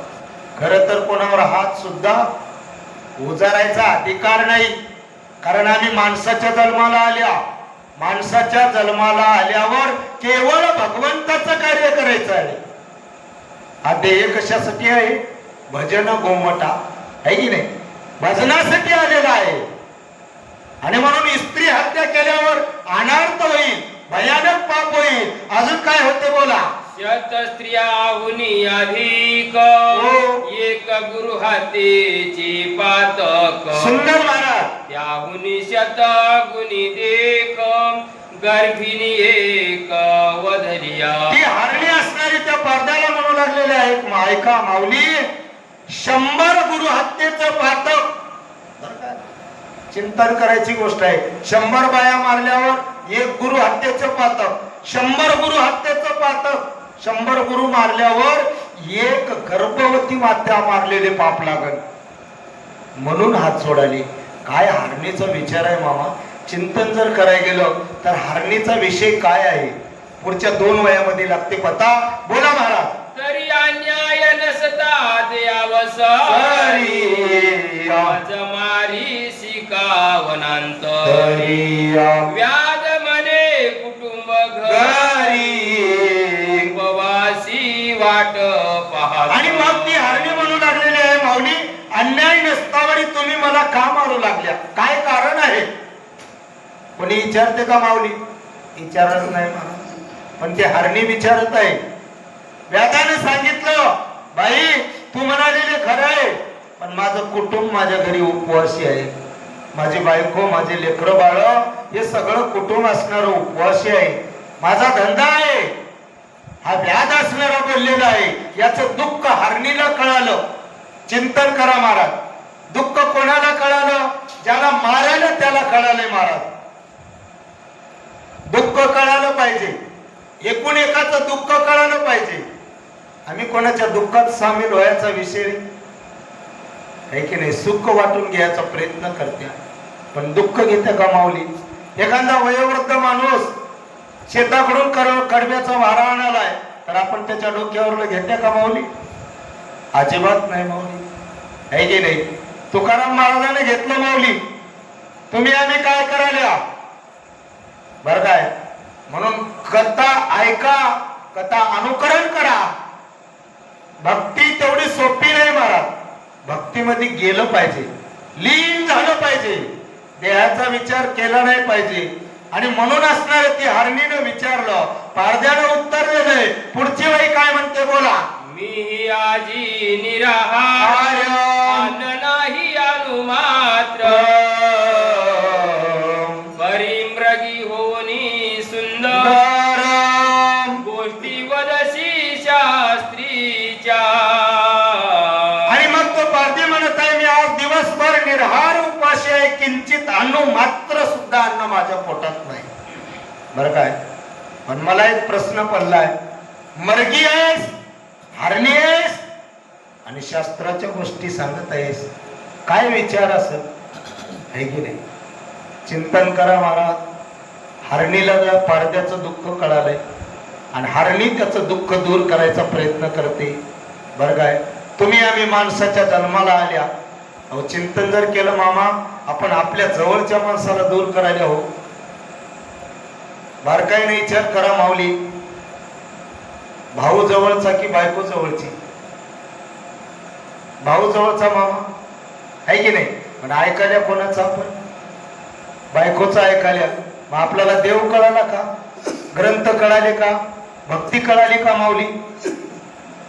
खरं तर कोणावर हात सुद्धा उजारायचा अधिकार नाही. कारण आम्ही माणसाच्या जन्माला आल्या. माणसाच्या जन्माला आल्यावर केवळ भगवंताचं कार्य करायचं आहे. हा ध्येय कशासाठी आहे? भजन गोमटा आहे की नाही. भजनासाठी आलेला आहे. आणि म्हणून स्त्री हत्या केल्यावर अनर्थ होईल, भयानक पाप होईल. अजून काय होते बोला. शत स्त्रियाहुनी अधिक हो. एक गुरु हातीची पातक. सुंदर महाराज. त्याहुनी शत गुणी देख गर्भिणी एक वधलिया. ती हरणी असणारी त्या पडद्याला म्हणू लागलेले आहेत. ऐका माऊली. 100 गुरु हत्येचं पातक. चिंतन करायची गोष्ट आहे. 100 बाया मारल्यावर एक गुरु हत्येचं पातक. 100 गुरु हत्येचं पातक. 100 गुरु मारल्यावर एक गर्भवती मात्या मारलेले पाप लागल. म्हणून हात सोडाले. काय हरणीचा विचार आहे मामा. चिंतन जर करायला गेलं तर हरणीचा विषय काय आहे पुढच्या 2 वयामध्ये लागते पता. बोला महाराज. तरी अन्याय नसता देवस मारी शिकावनांत व्याध मने कुटुंब घरी उपवासी वाट पहा. आणि मग ती हरणी म्हणू लागलेली आहे माऊली. अन्याय नसतावरी तुम्ही मला का मारू लागल्या? काय कारण आहे? कोणी विचारते का माऊली? विचारत नाही मला. पण ते हरणी विचारत आहे. व्याधाने सांगितलं बाई तू म्हणालेले खरं आहे पण माझं कुटुंब माझ्या घरी उपवासी आहे. माझी बायको माझे लेकरं बाळ हे सगळं कुटुंब असणारं उपवासी आहे. माझा धंदा आहे. हा व्याध असणारा बोललेला आहे. याचं दुःख हरणीला कळालं. चिंतन करा महाराज. दुःख कोणाला कळालं? ज्याला मारायला त्याला कळाले महाराज. दुःख कळालं पाहिजे. एकूण एकाचं दुःख कळालं पाहिजे. आम्ही कोणाच्या दुःखात सामील व्हायचा विषय आहे की नाही. सुख वाटून घ्यायचा प्रयत्न करते पण दुःख घेते का माऊली? एखादा वयोवृद्ध माणूस शेताकडून कडब्याचा भारा आणालाय तर आपण त्याच्या डोक्यावर घेत्या का माऊली? अजिबात नाही माऊली, आहे की नाही? तुकाराम महाराजांनी घेतलं माऊली, तुम्ही आम्ही काय करायला बर काय? म्हणून कथा ऐका, कथा अनुकरण करा. भक्ती तेवढी सोपी नाही महाराज, भक्तीमध्ये गेलं पाहिजे, लीन झालं पाहिजे, देहाचा विचार केला नाही पाहिजे. आणि म्हणून असणार ती हरणीनं विचारलं, पारद्यानं उत्तर दिलंय. पुढची बाई काय म्हणते बोला. मी आजी निराहार अन्न नाही अनु मात्र परिमृगी होनी सुंदर गोष्टी वदशी शास्त्रीच्या. आणि मग तो पारधी म्हणत आहे, मी आज दिवसभर निराहार उपाशी आहे, किंचित अन्न मात्र सुद्धा अन्न माझ्या पोटात नाही. बरं काय? पण मला एक प्रश्न पडलाय, मर्गी आहेस, हरणी आहेस आणि शास्त्राच्या गोष्टी सांगत आहेस, काय विचार असं आहे की नाही? चिंतन करा महाराज. हरणीला त्या पारद्याचं दुःख कळालंय आणि हरणी त्याचं दुःख दूर करायचा प्रयत्न करते. बरं काय? तुम्ही आम्ही माणसाच्या जन्माला आल्या, अहो चिंतन जर केलं मामा, आपण आपल्या जवळच्या माणसाला दूर करायला हो. बारकाईने विचार करा माऊली, भाऊ जवळचा की बायको जवळची? भाऊ जवळचा मामा आहे की नाही? पण ऐकायला कोणाचा? आपण बायकोचा ऐकायला. मग आपल्याला देव कळाला का? ग्रंथ कळाले का? भक्ती कळाली का माऊली?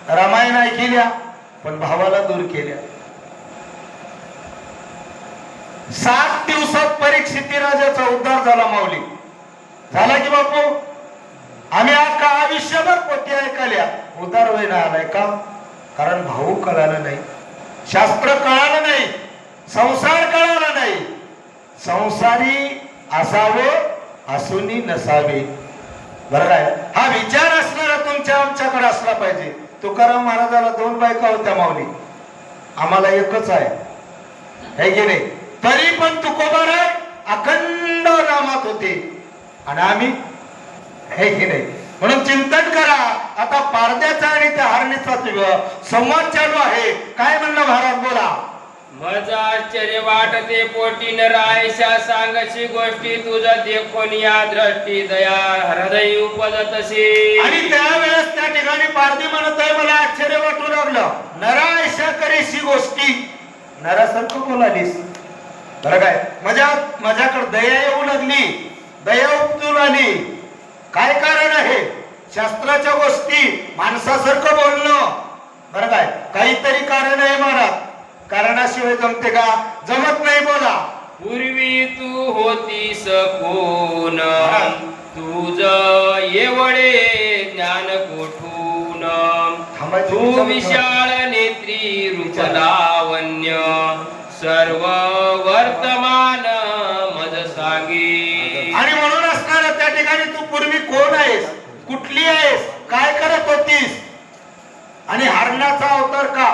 रामायण ऐकल्या पण भावाला दूर केल्या. 7 दिवसात परीक्षिती राजाचा उद्धार झाला माऊली. झाला की बापू? आम्ही अख्खा आयुष्यभर पोथी ऐकल्या, उद्धार होईना आलाय का? कारण भाऊ कळाला नाही, शास्त्र कळालं नाही, संसार कळाला नाही. संसारी असावं असूनी नसावे. बरं काय? हा विचार असणारा तुमच्या आमच्याकडे असला पाहिजे. तुकाराम महाराजाला 2 बायका होत्या माऊली, आम्हाला एकच आहे की नाही? तरी पण तुकोबाराय अखंड नामात होते आणि आम्ही आहे की नाही? म्हणून चिंतन करा. आता पारद्याचा आणि त्या हरणीचा संवाद चालू आहे. काय म्हणलं महाराज बोला. मज आश्चर्य वाटते पोटी नरायशा सांगशी गोष्टी तुझ देखून या दृष्टी दया हृदय उपजतशी. आणि त्यावेळेस त्या ठिकाणी पारधी म्हणत आहे, मला आश्चर्य वाटू लागलं, नरायशा करीशी गोष्टी. नरासारखं बोलालीस. बरं काय? माझ्याकडे दया येऊ लागली, दया उपटून आली. काय कारण आहे? शास्त्राच्या गोष्टी माणसासारखं बोलणं. बरं काय? काहीतरी कारण आहे महाराज. कारणाशिवाय जमते का? जमत नाही. बोला. पूर्वी तू होतीस कोण तुझ एवढे ज्ञान कोठून तू विशाळ नेत्री रूप लावण्य सर्व वर्तमान मज सांगे. आणि म्हणून असणार त्या ठिकाणी तू पूर्वी कोण आहेस, कुठली आहेस, काय करत होतीस आणि हरणाचा अवतार का?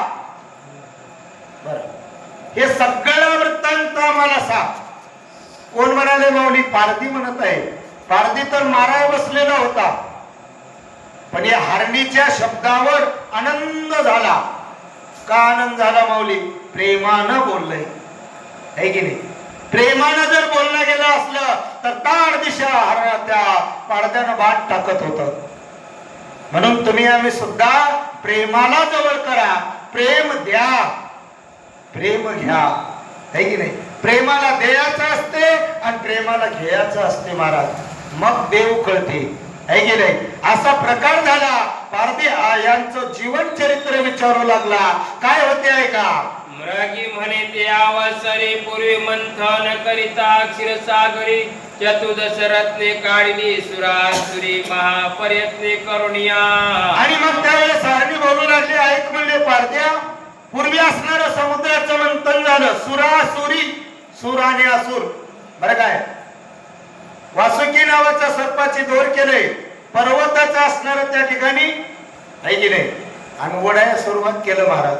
हे सगळं वृत्तांत आम्हाला सांग. कोण म्हणाले माऊली? पारधी म्हणत आहे. पारधी तर माराय बसलेला होता, पण या हरणीच्या शब्दावर आनंद झाला. का आनंद झाला माऊली? प्रेमानं बोललंय, है की नाही? प्रेमानं जर बोलणं गेलं असलं तर ताड दिशा त्या पारद्यानं बाट टाकत होत. म्हणून तुम्ही आम्ही सुद्धा प्रेमाला जवळ करा, प्रेम द्या, प्रेम घ्या, है की नाही? प्रेमाला द्यायचं असते आणि प्रेमाला घ्यायचं असते महाराज, मग देव कळते, है की नाही? असा प्रकार झाला. पारधी यांचं जीवन चरित्र विचारू लागला. काय होते आहे का? मृगी म्हणे ते अवसरे पूर्वी मंथन करिता क्षीरसागरी चतुर्दश रत्ने काढली सुरासुरी महाप्रयत्ने करुणिया. आणि मग त्यावेळेस हरणी बोलू लागले, ऐक म्हणले पारध्या, पूर्वी असणारं समुद्राचं मंथन झालं. सुरासुरी, सुर आणि असुर. बरं काय? वासुकी नावाच्या सर्पाची दोर केले, पर्वताचं असणार त्या ठिकाणी, आहे की नाही? आणि ओढायला सुरुवात केलं महाराज.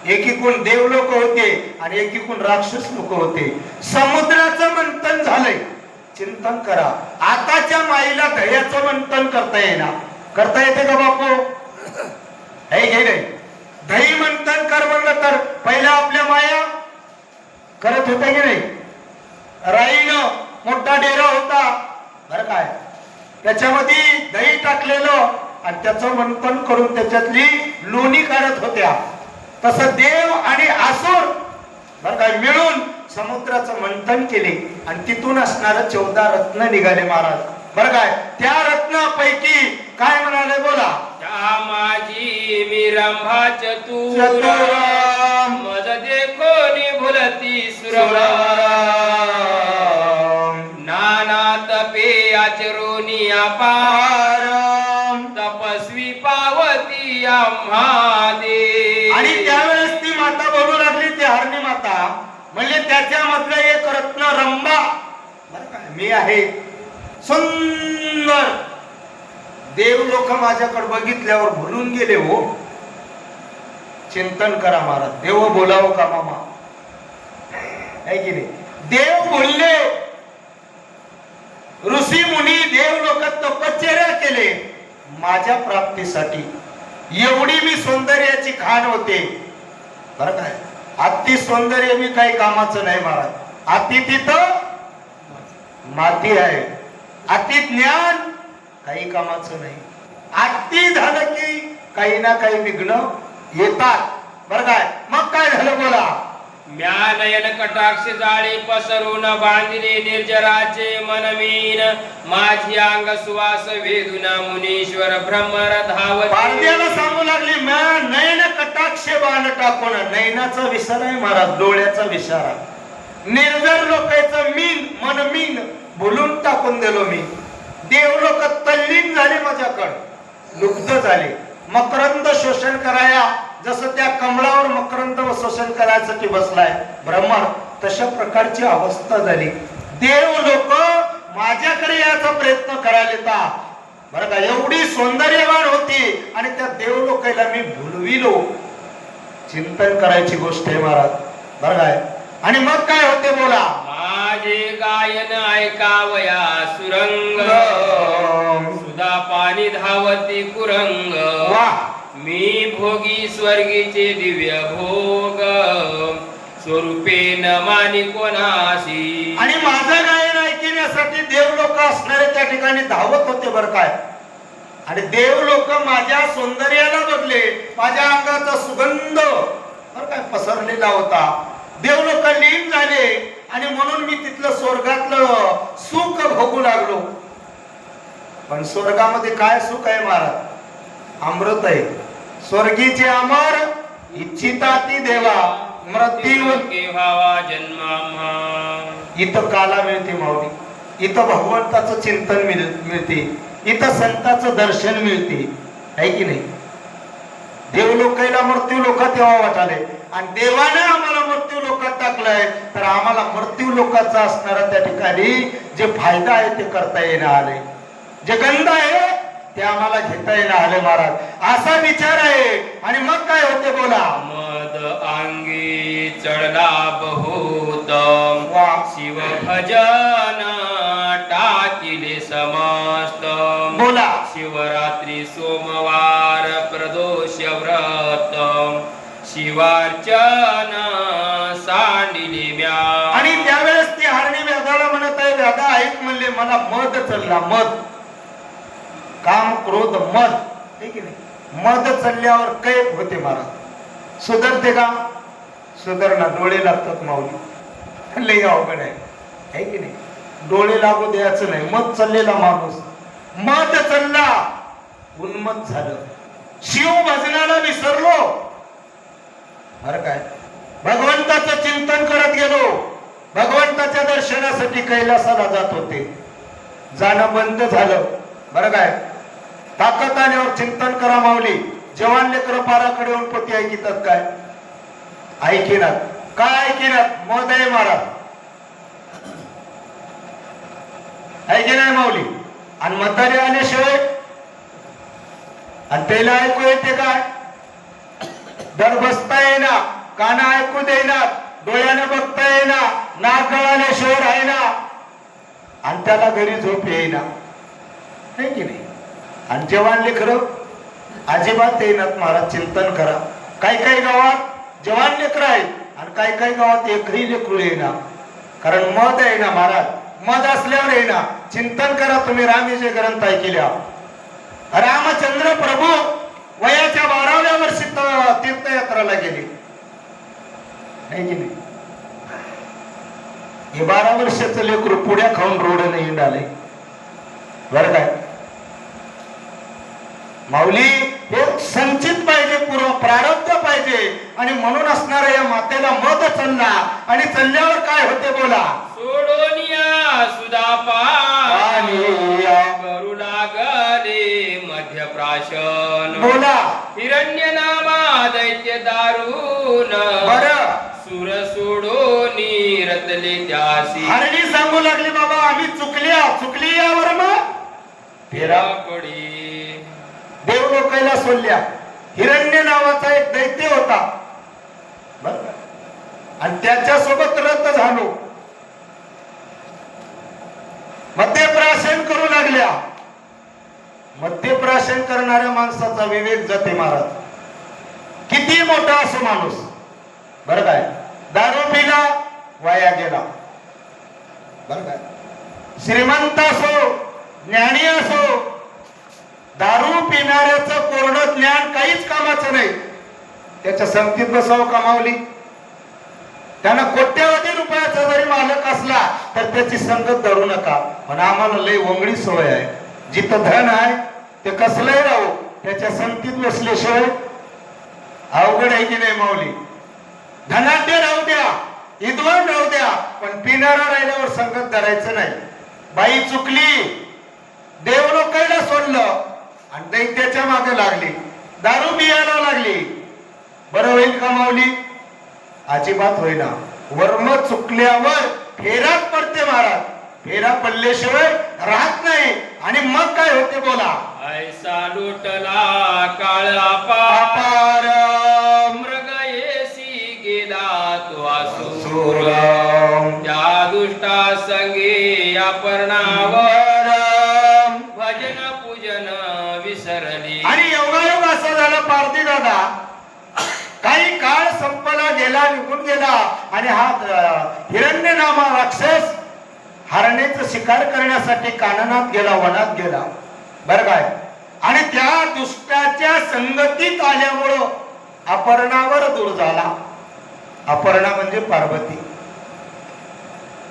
एकीकडून देव लोक होते आणि एकीकडून राक्षस लोक होते. समुद्राचं मंथन झालंय. चिंतन करा. आताच्या माईला दह्याचं मंथन करता येईना. करता येते का बापू? हे घे रे, दही मंथन कर म्हणलं तर पहिला आपल्या माया करत होत्या की नाही? राईनं मोठा डेरा होता बरं काय, त्याच्यामध्ये दही टाकलेलं आणि त्याचं मंथन करून त्याच्यातली लोणी काढत होत्या. तसं देव आणि आसुर बरं काय मिळून समुद्राचं मंथन केले आणि तिथून असणार 14 रत्न निघाले महाराज. बरं काय, त्या रत्नापैकी काय म्हणाले बोला? त्या माझी मी रंभा चतुर चतुराम मज देखोनी भुलती सुरवराम नाना तपे आचरोनी अपार तपस्वी पावती आम्हा दे. आणि त्यावेळेस ती माता बोलू लागली, ती हरणी माता म्हणजे त्याच्यामधलं एक रत्न रंभा बरं काय मी आहे. सुंदर देव लोक माझ्याकडे बघितल्यावर भुलून गेले हो. चिंतन करा महाराज, देव बोलावं का मामा? आहे की नाही? देव बोलले, ऋषी मुनी देव लोक तपश्चर्या केले माझ्या प्राप्तीसाठी. एवढी मी सौंदर्याची खाण होते बरं काय. अति सौंदर्य मी काही कामाचं नाही महाराज. अति तिथं माती आहे, अति ज्ञान काही कामाचं नाही. अति झालं की काही ना काही विघ्न येतात बरं काय. मग काय झालं बोला? म्या नयन कटाक्ष जाळे पसरून बांधिले निर्जराचे मनमीन माझी अंग सुवास वेदुना मुनीश्वर भ्रमर धावत. पारध्याला सांगू लागली, म्या नयन कटाक्ष बाण टाकून. नयनाचा विचार आहे महाराज, डोळ्याचा विचार आहे. निर्जर लोकांचं मीन मन मीन भुलून टाकून दिलो मी. देव लोक तल्लीन झाले माझ्याकडे, लुब्ध झाले. मकरंद शोषण कराया जसं त्या कमळावर मकरंद शोषण करायसाठी बसलाय भ्रमर, तशा प्रकारची अवस्था झाली. देव लोक माझ्याकडे याचा प्रयत्न करायला बरं का. एवढी सौंदर्यवान होती आणि त्या देव लोकांना मी भुलविलो. चिंतन करायची गोष्ट आहे महाराज बरं काय. आणि मग काय होते बोला? माझे गायन ऐकावया सुरंग सुधा पाणी धावती कुरंग. वाह, मी भोगी स्वर्गीचे दिव्य भोग स्वरूपे न मानी कोणाशी. आणि माझं गायन ऐकण्यासाठी देव लोक असणारे त्या ठिकाणी धावत होते बरं काय. आणि देव लोक माझ्या सौंदर्याला बघले, माझ्या अंगाचा सुगंध बरं काय पसरलेला होता. देव लोक लीन झाले आणि म्हणून मी तिथलं स्वर्गातलं सुख भोगू लागलो. पण स्वर्गामध्ये काय सुख आहे महाराज? अमृत आहे. स्वर्गीचे अमर इच्छिता ती देवा मृत्यू केव्हा जन्मा. इथं काला मिळते माऊली, इथं भगवंताचं चिंतन मिळते, इथं संतांचं दर्शन मिळते आहे की नाही. देव लोकांना मृत्यू लोक तेव्हा वाटाले आणि देवाने आम्हाला मृत्यू लोकात टाकलंय तर आम्हाला मृत्यू लोकांचा असणारा त्या ठिकाणी जे फायदा आहे ते करता येणं आले, जे गंध आहे ते आम्हाला घेता येणं आले महाराज. असा विचार आहे. आणि मग काय होते बोला? मद अंगी चढला बहुत शिव भजन टाकिले समस्त. बोला. शिवरात्री सोमवार प्रदोष व्रत शिवार्चन सांडिले म्या. आणि त्यावेळेस ती हरणी व्याधाला म्हणत आहे, व्याधा ऐक म्हणले, मला मद चलला. मद, काम क्रोध मद आहे की नाही. मद चलल्यावर कैफ होते महाराज. सुधरते का? सुधरणा डोळे लागतात माऊली. लई अवघड आहे की नाही. डोळे लागू द्यायचं नाही. मद चाललेला माणूस मद चालला उन्मत झालं. शिव भजनाला विसरलो बरं काय. भगवंताचं चिंतन करत गेलो. भगवंताच्या दर्शनासाठी कैलासाला जात होते. जाणं बंद झालं बरं काय. ताकद आल्यावर चिंतन करा माऊली. जवान लेकर पाराकडे येऊन पोती ऐकितात काय? ऐकिनात. काय ऐकिनात? मद आहे महाराज ऐकी नाही माऊली. आणि म्हातारे आल्याशिवाय आणि त्याला ऐकू येते काय? दर बसता येईना, काना ऐकू देईना, डोळ्याने बघता येईना, नाक गळाल्याशिवाय आहे ना. आणि त्याला घरी झोप येईना, है की नाही? आणि जवान लेकरं अजिबात येईनात. महाराज चिंतन करा. काही काही गावात जवान लेकरं आहेत आणि काही काही गावात एकही लेकरू येईना, कारण मद आहे ना महाराज. मद असल्यावर येईना. चिंतन करा तुम्ही. रामीचे ग्रंथ ऐकल्या. रामचंद्र प्रभू वयाच्या 12व्या वर्षी तीर्थयात्राला गेले, है की नाही? हे 12 वर्षाचं लेकरू पुढ्या खाऊन रोडने हिंडाले, बरं काय? माऊली हे संचित पाहिजे, पूर्व प्रारब्ध पाहिजे. आणि म्हणून असणाऱ्या या मातेला मद चालला. आणि चालल्यावर काय होते बोला? सोडोनिया सुदापानी करू लागले मध्यप्राशन. बोला. हिरण्य नामा दैत्य दारुण बरं. सुर सोडोनी रतले त्यासी. हरणी सांगू लागली बाबा आम्ही चुकली यावर मग फेरा पडी. देव लोकायला सोडल्या. हिरण्य नावाचा एक दैत्य होता, बरं, आणि त्याच्यासोबत रथ झालो. मद्यप्राशन करू लागल्या. मद्यप्राशन करणाऱ्या माणसाचा विवेक जाते महाराज. किती मोठा असो माणूस, बरं काय? दारू पिला वाया गेला, बरं काय? श्रीमंत असो ज्ञानी असो, दारू पिणाऱ्याचं कोरडं ज्ञान काहीच कामाचं नाही. त्याच्या संगतीत बसावं कमावली. त्यानं कोट्यवधी रुपयाचा जरी मालक असला तर त्याची संगत धरू नका. पण आम्हाला लय वंगडी सवय आहे. जिथं धन आहे ते कसलंही राहू, त्याच्या संगतीत बसल्याशिवाय अवघड आहे की नाही माऊली? धनाढ्य राहू द्या, विद्वान राहू द्या, पण पिणारा राहिल्यावर संगत धरायचं नाही. बाई चुकली, देव लोकायला सोडलं आणि दैत्याच्या मागे लागली, दारू पियाला लागली. बरं होईल का माऊली? अजिबात होईना. वर्म चुकल्यावर फेराच पडते महाराज. फेरा पडल्याशिवाय राहत नाही. आणि मग काय होते बोला? ऐसा लुटला काळा पार मृग येसी गेला तो असुर. त्या दुष्टा संगे अपर्णावर भजन पूजन विसरली. आणि योगायोग असं झालं पारधी दादा. काही काळ संपला गेला, निघून गेला. आणि हा हिरण्य नामा राक्षस हरणेचं शिकार करण्यासाठी काननात गेला, वनात गेला, बरं काय? आणि त्या दुष्टाच्या संगतीत आल्यामुळं अपर्णावर दूर झाला. अपर्णा म्हणजे पार्वती.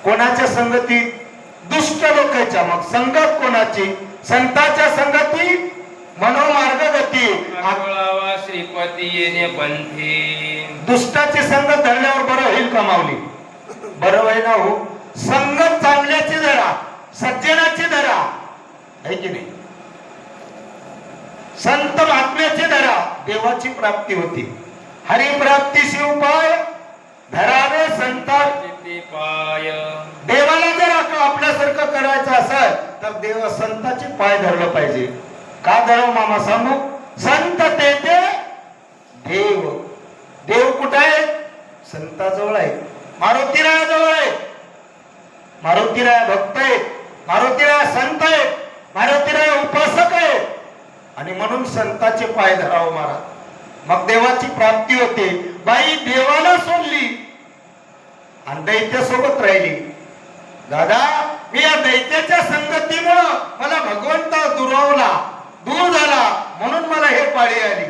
कोणाच्या संगतीत? दुष्ट लोकांच्या. मग संगत कोणाची? संताच्या संगतीत मनोमार्गगती. श्रीपती येणे पंथी. दुष्टाची संगत धरल्यावर बरं होईल का माऊली? बरं होईल ना हो. संगत चांगल्याची धरा, सज्जनाची धरा, है की नाही? संत महात्म्याची धरा, देवाची प्राप्ती होती. हरिप्राप्तीशी उपाय धरावे संतांचे पाय. देवाला जर आपल्यासारखं करायचं असेल तर देव संताची पाय धरलं पाहिजे. का धराव मामा सांगू? संत तेथे देव. देव कुठे आहे? संताजवळ आहे, मारुतीरायाजवळ आहे. मारुतीराया भक्त आहे, मारुतीराया संत आहे, मारुतीराया उपासक आहे. आणि म्हणून संताचे पाय धरावं महाराज, मग देवाची प्राप्ती होते. बाई देवाला सोडली आणि दैत्यासोबत राहिली. दादा मी या दैत्याच्या संगतीमुळं मला भगवंता दुरावला, दूर झाला, म्हणून मला हे पाळी आली.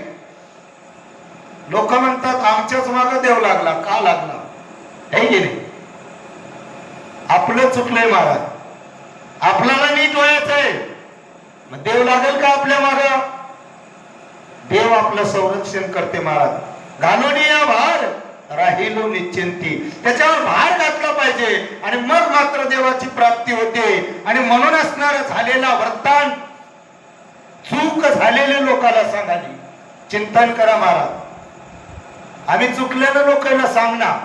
लोक म्हणतात आमच्याच मागे देव लागला. का लागला? है की नाही? आपलं चुकलंय महाराज. आपल्याला नीट व्हायचं आहे, मग देव लागेल का आपल्या मागं? देव आपलं संरक्षण करते महाराज. घालोनिया भार राहिलो निश्चिंती. त्याच्यावर भार घातला पाहिजे आणि मग मात्र देवाची प्राप्ती होते. आणि म्हणून असणार झालेला वृत्तांत चूक झालेल्या लोकांना सांगाली. चिंतन करा महाराज. आम्ही चुकलेल्या लोकांना सांगणार,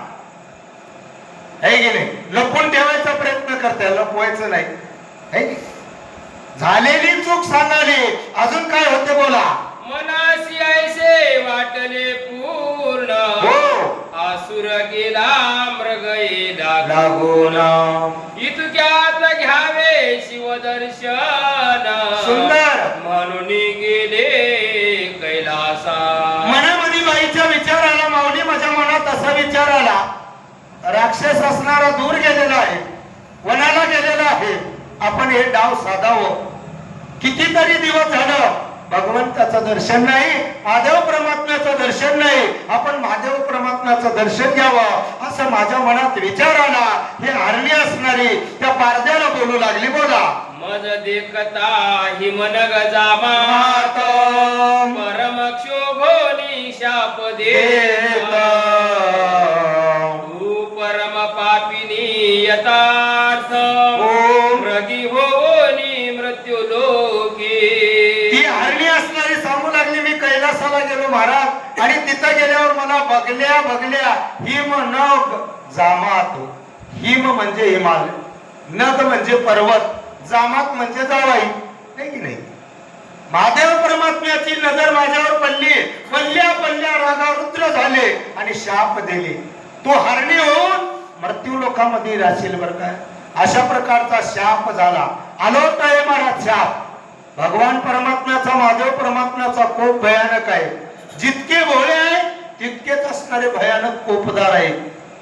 है की नाही? लपून ठेवायचा प्रयत्न करताय, लपवायचं नाही, है की? झालेली चूक सांगाली. अजून काय होते बोला? मनासी ऐसे वाटले पूर्ण हो. आसुर गेला मृग येला लागून. इतक्या यात घ्यावे शिवदर्शन सुंदर. म्हणून गेले कैलासा. मनामध्ये बाईच्या विचार आला, माऊली माझ्या मनात असा विचार आला, राक्षस असणारा दूर गेलेला आहे, वनाला गेलेला आहे, आपण हे डाव साधावं. कितीतरी दिवस झालं भगवंताचं दर्शन नाही, महादेव परमात्म्याचं दर्शन नाही, आपण महादेव परमात्म्याचं दर्शन घ्यावं असं माझ्या मनात विचार आला. हे हरणी असणारी त्या पारद्याला बोलू लागली, बोला. मज देखता हिमनग जामात परम क्षोभोनी शाप देत. तू परम पापिनी यथार्थ मृगी होनी मृत्यू लोकी. ती हरणी असणारी सांगू लागली, मी कैलासाला गेलो महाराज, आणि तिथं गेल्यावर मला बघल्या हिम नग जामात. हिम म्हणजे हिमालय, नग म्हणजे पर्वत, जामात म्हणजे जावाई, आहे की नाही. महादेव परमात्म्याची नजर माझ्यावर पडली, पल्ल्या पल्ल्या रागारुद्र झाले आणि शाप दिले. तू हरणी होऊन मृत्यू लोकांमध्ये राहशील बरं काय. अशा प्रकारचा शाप झाला. आलोट आहे महाराज शाप. भगवान परमात्म्याचा, महादेव परमात्म्याचा कोप भयानक आहे. जितके भोळे आहे तितकेच असणारे भयानक कोपदार आहे.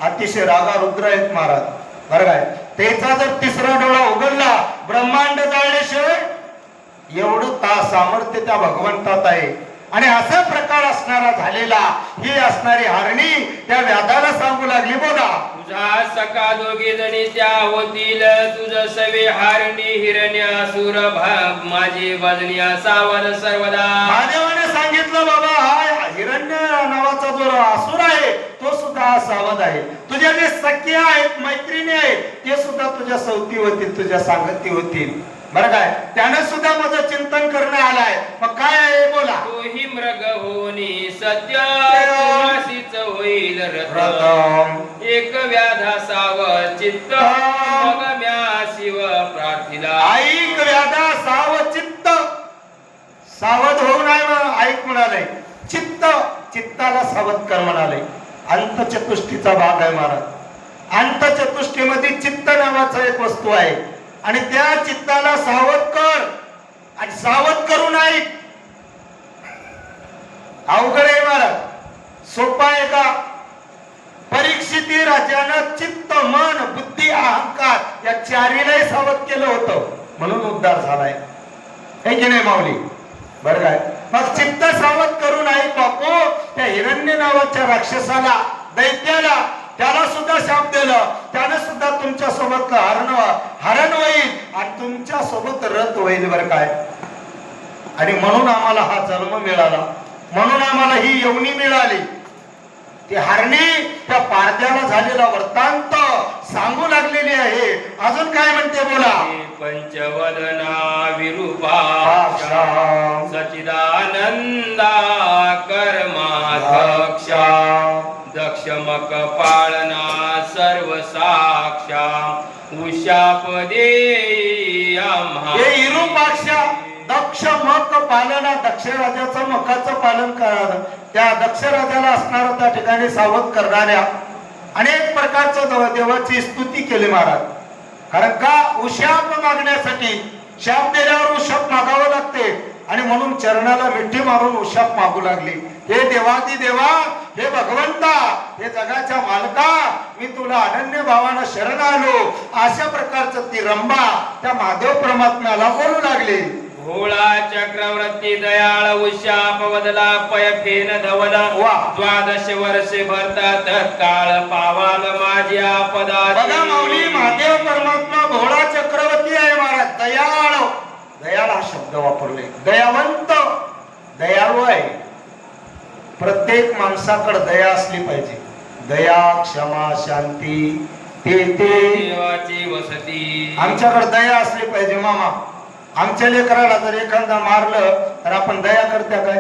अतिशय रागारुद्र आहेत महाराज, बरं काय. त्याचा जर तिसरा डोळा उघडला, ब्रह्मांड जाळल्याशिवाय एवढं सामर्थ्य त्या भगवंतात आहे. आणि असा प्रकार असणारा झालेला ही असणारी हरणी त्या व्याधाला सांगू लागली, बोला. तुझा सका दोघी जणी त्या होतील, तुझ सवे हारणी हिरण्यासुर माझी वजनिया सावध सर्वदा. महादेवाने सांगितलं, बाबा हा हिरण्य नावाचा जो असुर आहे तो सुद्धा सावध आहे. तुझ्या जे सख्य आहेत, मैत्रिणी आहेत, ते सुद्धा तुझ्या सवती होतील, तुझ्या सांगती होतील, बरं काय. त्याने सुद्धा माझं चिंतन करणं आलाय. मग काय आहे, बोला. तोही मृग होनी सत्य तुळशीच होईल रथ. एक व्याधा साव चित्त मग म्या शिव प्रार्थिला. ऐक व्याधा साव चित्त, सावध होऊ नये ऐक म्हणाले. चित्त, चित्ताला सावध कर म्हणाले. अंतचतुष्टीचा भाग आहे महाराज. अंतचतुष्टीमध्ये चित्त नावाचा एक वस्तू आहे आणि त्या चित्ताला सावध कर. आणि सावध करून ऐक. अवघड आहे महाराज, सोपा आहे का. परीक्षिती राजानं चित्त, मन, बुद्धी, अहंकार या चारीलाही सावध केलं होतं, म्हणून उद्धार झालाय, हे की नाही माऊली, बरं काय. मग चित्त सावध करून ऐक बापू. त्या हिरण्य नावाच्या राक्षसाला, दैत्याला, त्याला सुद्धा शाप दिलं. त्याने सुद्धा तुमच्या सोबत हरण होईल आणि तुमच्या सोबत रथ होईल, बरं काय. आणि म्हणून आम्हाला हा जन्म मिळाला, म्हणून आम्हाला ही यवनी मिळाली. ती हरणी त्या पारद्याला झालेला वृत्तांत सांगू लागलेली आहे. अजून काय म्हणते, बोला. पंचवदना विरूपा सचिदानंदा कर्माध्यक्षा दक्षमक पाळना सर्व साक्षा उशापदे हे इरूपाक्षा दक्ष मक पालना, दक्ष राजाचं मकाचं पालन करा. त्या दक्ष राजाला असणारा त्या ठिकाणी सावध करणाऱ्या अनेक प्रकारचं देवाची स्तुती केली महाराज. कारण का, उशाप मागण्यासाठी शाप दिल्यावर उशाप मागावं लागते आणि म्हणून चरणाला मिठी मारून उशाप मागू लागली. हे देवादी देवा, हे भगवंता, हे जगाच्या मालका, मी तुला अनन्य भावानं शरण आलो. अशा प्रकारचं ती रंभा त्या महादेव परमात्म्याला बोलू लागली. भोळा चक्रवर्ती दयाळ उशाप वदला पय फेन धवला. द्वादश वर्षे भरतात काळ पावाल माझ्या पदा. बघा माऊली, महादेव परमात्मा भोळा चक्रवर्ती आहे महाराज. दयाळ, दयाळ हा शब्द वापरले. दयावंत, दयाळू आहे. प्रत्येक माणसाकडे दया असली पाहिजे. दया, क्षमा, शांती, ते देवाची वसती. आमच्याकडे दया असली पाहिजे मामा. आमच्या लेकराला जर एखादा मारलं तर आपण दया करत्या काय.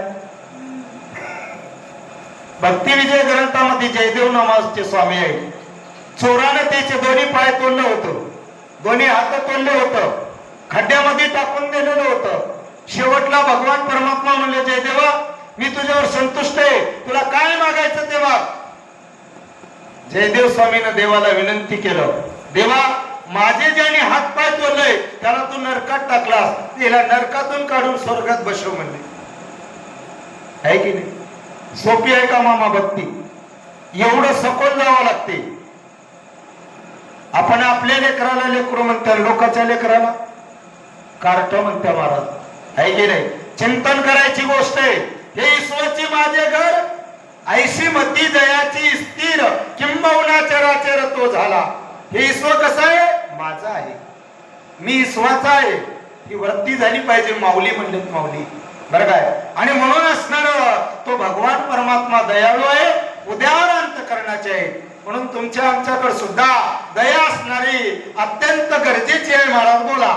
भक्ती विजय ग्रंथामध्ये जयदेव नावाचे स्वामी आहे. चोरानं त्याचे दोन्ही पाय तोडलं होतं, दोन्ही हात तोडले होतं, खड्ड्यामध्ये टाकून दिलेलं होतं. शेवटला भगवान परमात्मा म्हणले, जयदेवा मी तुझ्यावर संतुष्ट आहे, तुला काय मागायचं ते माग. जयदेव स्वामीनं देवाला विनंती केलं, देवा माझे ज्याने हातपाय तोडले त्याला तू नरकात टाकलास, तिला नरकातून काढून स्वर्गात बसव म्हणले. आहे की नाही? सोपी आहे का मामा भक्ती? एवढं सखोल जावं लागते. आपण आपल्या लेकराला लेकरू म्हणतो, लोकांच्या लेकराला कार्ट म्हणते महाराज. आहे की नाही? चिंतन करायची गोष्ट आहे. हे ईश्वरची माझे घर, ऐशी मती जयाची स्थिर, किंबहुना चराचर तो झाला. हे ईश्वर कसं आहे? माझा आहे, मी ईश्वराचा आहे. ही वृत्ती झाली पाहिजे. माऊली म्हणलेत माऊली, बरं काय? आणि म्हणून असणार तो भगवान परमात्मा दयाळू आहे, उदार अंतकरणाचे आहे. म्हणून तुमच्या आमच्याकडे सुद्धा दया असणारी अत्यंत गरजेची आहे. महाराज बोला.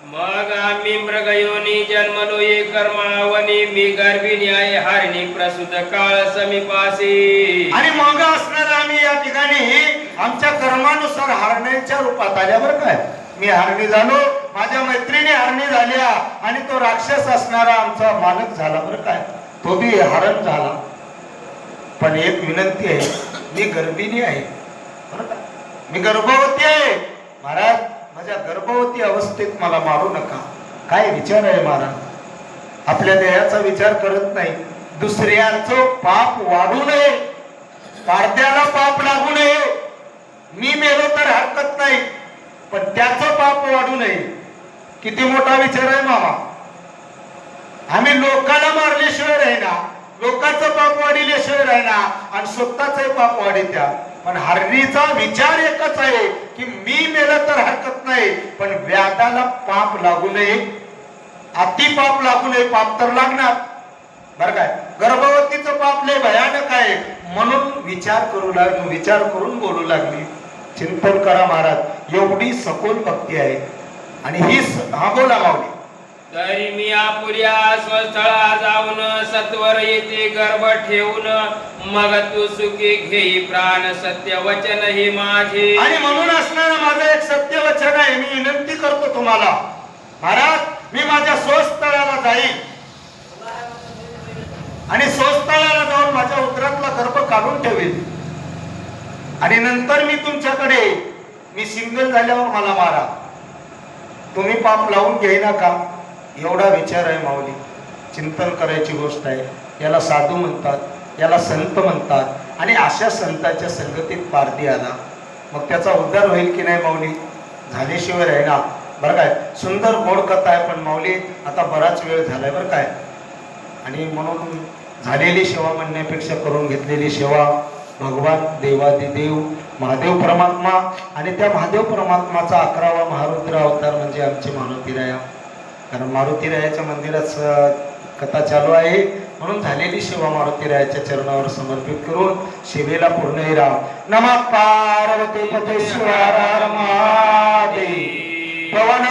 मग आम्ही मृगयोनी जन्मलो ये कर्मावनी, मी गर्भिणी आहे हरणी प्रसूत काळ समीपासी. आणि मग असणार आम्ही या ठिकाणी आमच्या कर्मानुसार हरण्याच्या रूपात आल्या. बरं काय? मी हरणी झालो, माझ्या मैत्रिणी हरणी झाल्या, आणि तो राक्षस असणारा आमचा मालक झाला. बरं काय? तो बी हरण झाला. पण एक विनंती आहे, मी गर्भिणी आहे. बरं का? मी गर्भवती आहे. महाराज, माझ्या गर्भवती अवस्थेत मला मारू नका. काय विचार आहे महाराज? आपल्या देहाचा विचार करत नाही. दुसऱ्याचं पाप वाढू नये, पारद्याला पाप लागू नये. मी मेलो तर हरकत नाही, पण त्याचं पाप वाढू नये. किती मोठा विचार आहे मामा. आम्ही लोकांना मारल्याशिवाय राहिना, लोकांचं पाप वाढिल्याशिवाय राहिना, आणि स्वतःच पाप वाढीत्या. पण हरणीचा विचार एकच आहे की मी मेलं तर हरकत नाही, पण व्याधाला पाप लागू नये, अति पाप लागू नये. पाप तर लागणार, बरं काय? गर्भवतीचं पाप लय भयानक आहे. म्हणून विचार करून बोलू लागली. चिंतन करा महाराज. एवढी सखोल भक्ती आहे. आणि ही हा बोला माऊली. तरी मी आपुल्या स्वस्थळा जाऊन सत्वर येथे गर्भ ठेवून, मग तू सुखी घेई प्राण सत्य वचन हे माझे. आणि म्हणून असणारा माझं एक सत्य वचन आहे. मी विनंती करतो तुम्हाला महाराज, मी माझ्या स्वस्थळाला जाईल आणि स्वस्थळाला जाऊन माझ्या उदरातला गर्भ काढून ठेवेल, आणि नंतर मी तुमच्याकडे, मी सिंगल झाल्यावर मला मारा. तुम्ही पाप लावून घेईना का? एवढा विचार आहे माऊली. चिंतन करायची गोष्ट आहे. याला साधू म्हणतात, याला संत म्हणतात. आणि अशा संतांच्या संगतीत पारधी आला, मग त्याचा उद्धार होईल की नाही माऊली? झाल्याशिवाय राहिना. बरं काय? सुंदर गोड कथा आहे. पण माऊली आता बराच वेळ झालाय बरं काय? आणि म्हणून झालेली सेवा म्हणण्यापेक्षा करून घेतलेली सेवा भगवान देवादिदेव महादेव परमात्मा, आणि त्या महादेव परमात्माचा 11वा महारुद्र अवतार म्हणजे आमचे मारुतीराया. कारण मारुतीरायाच्या मंदिरात कथा चालू आहे. म्हणून झालेली सेवा मारुतीरायाच्या चरणावर समर्पित करून सेवेला पूर्ण राम. नमः पार्वती पते शिवार महादेव. पवन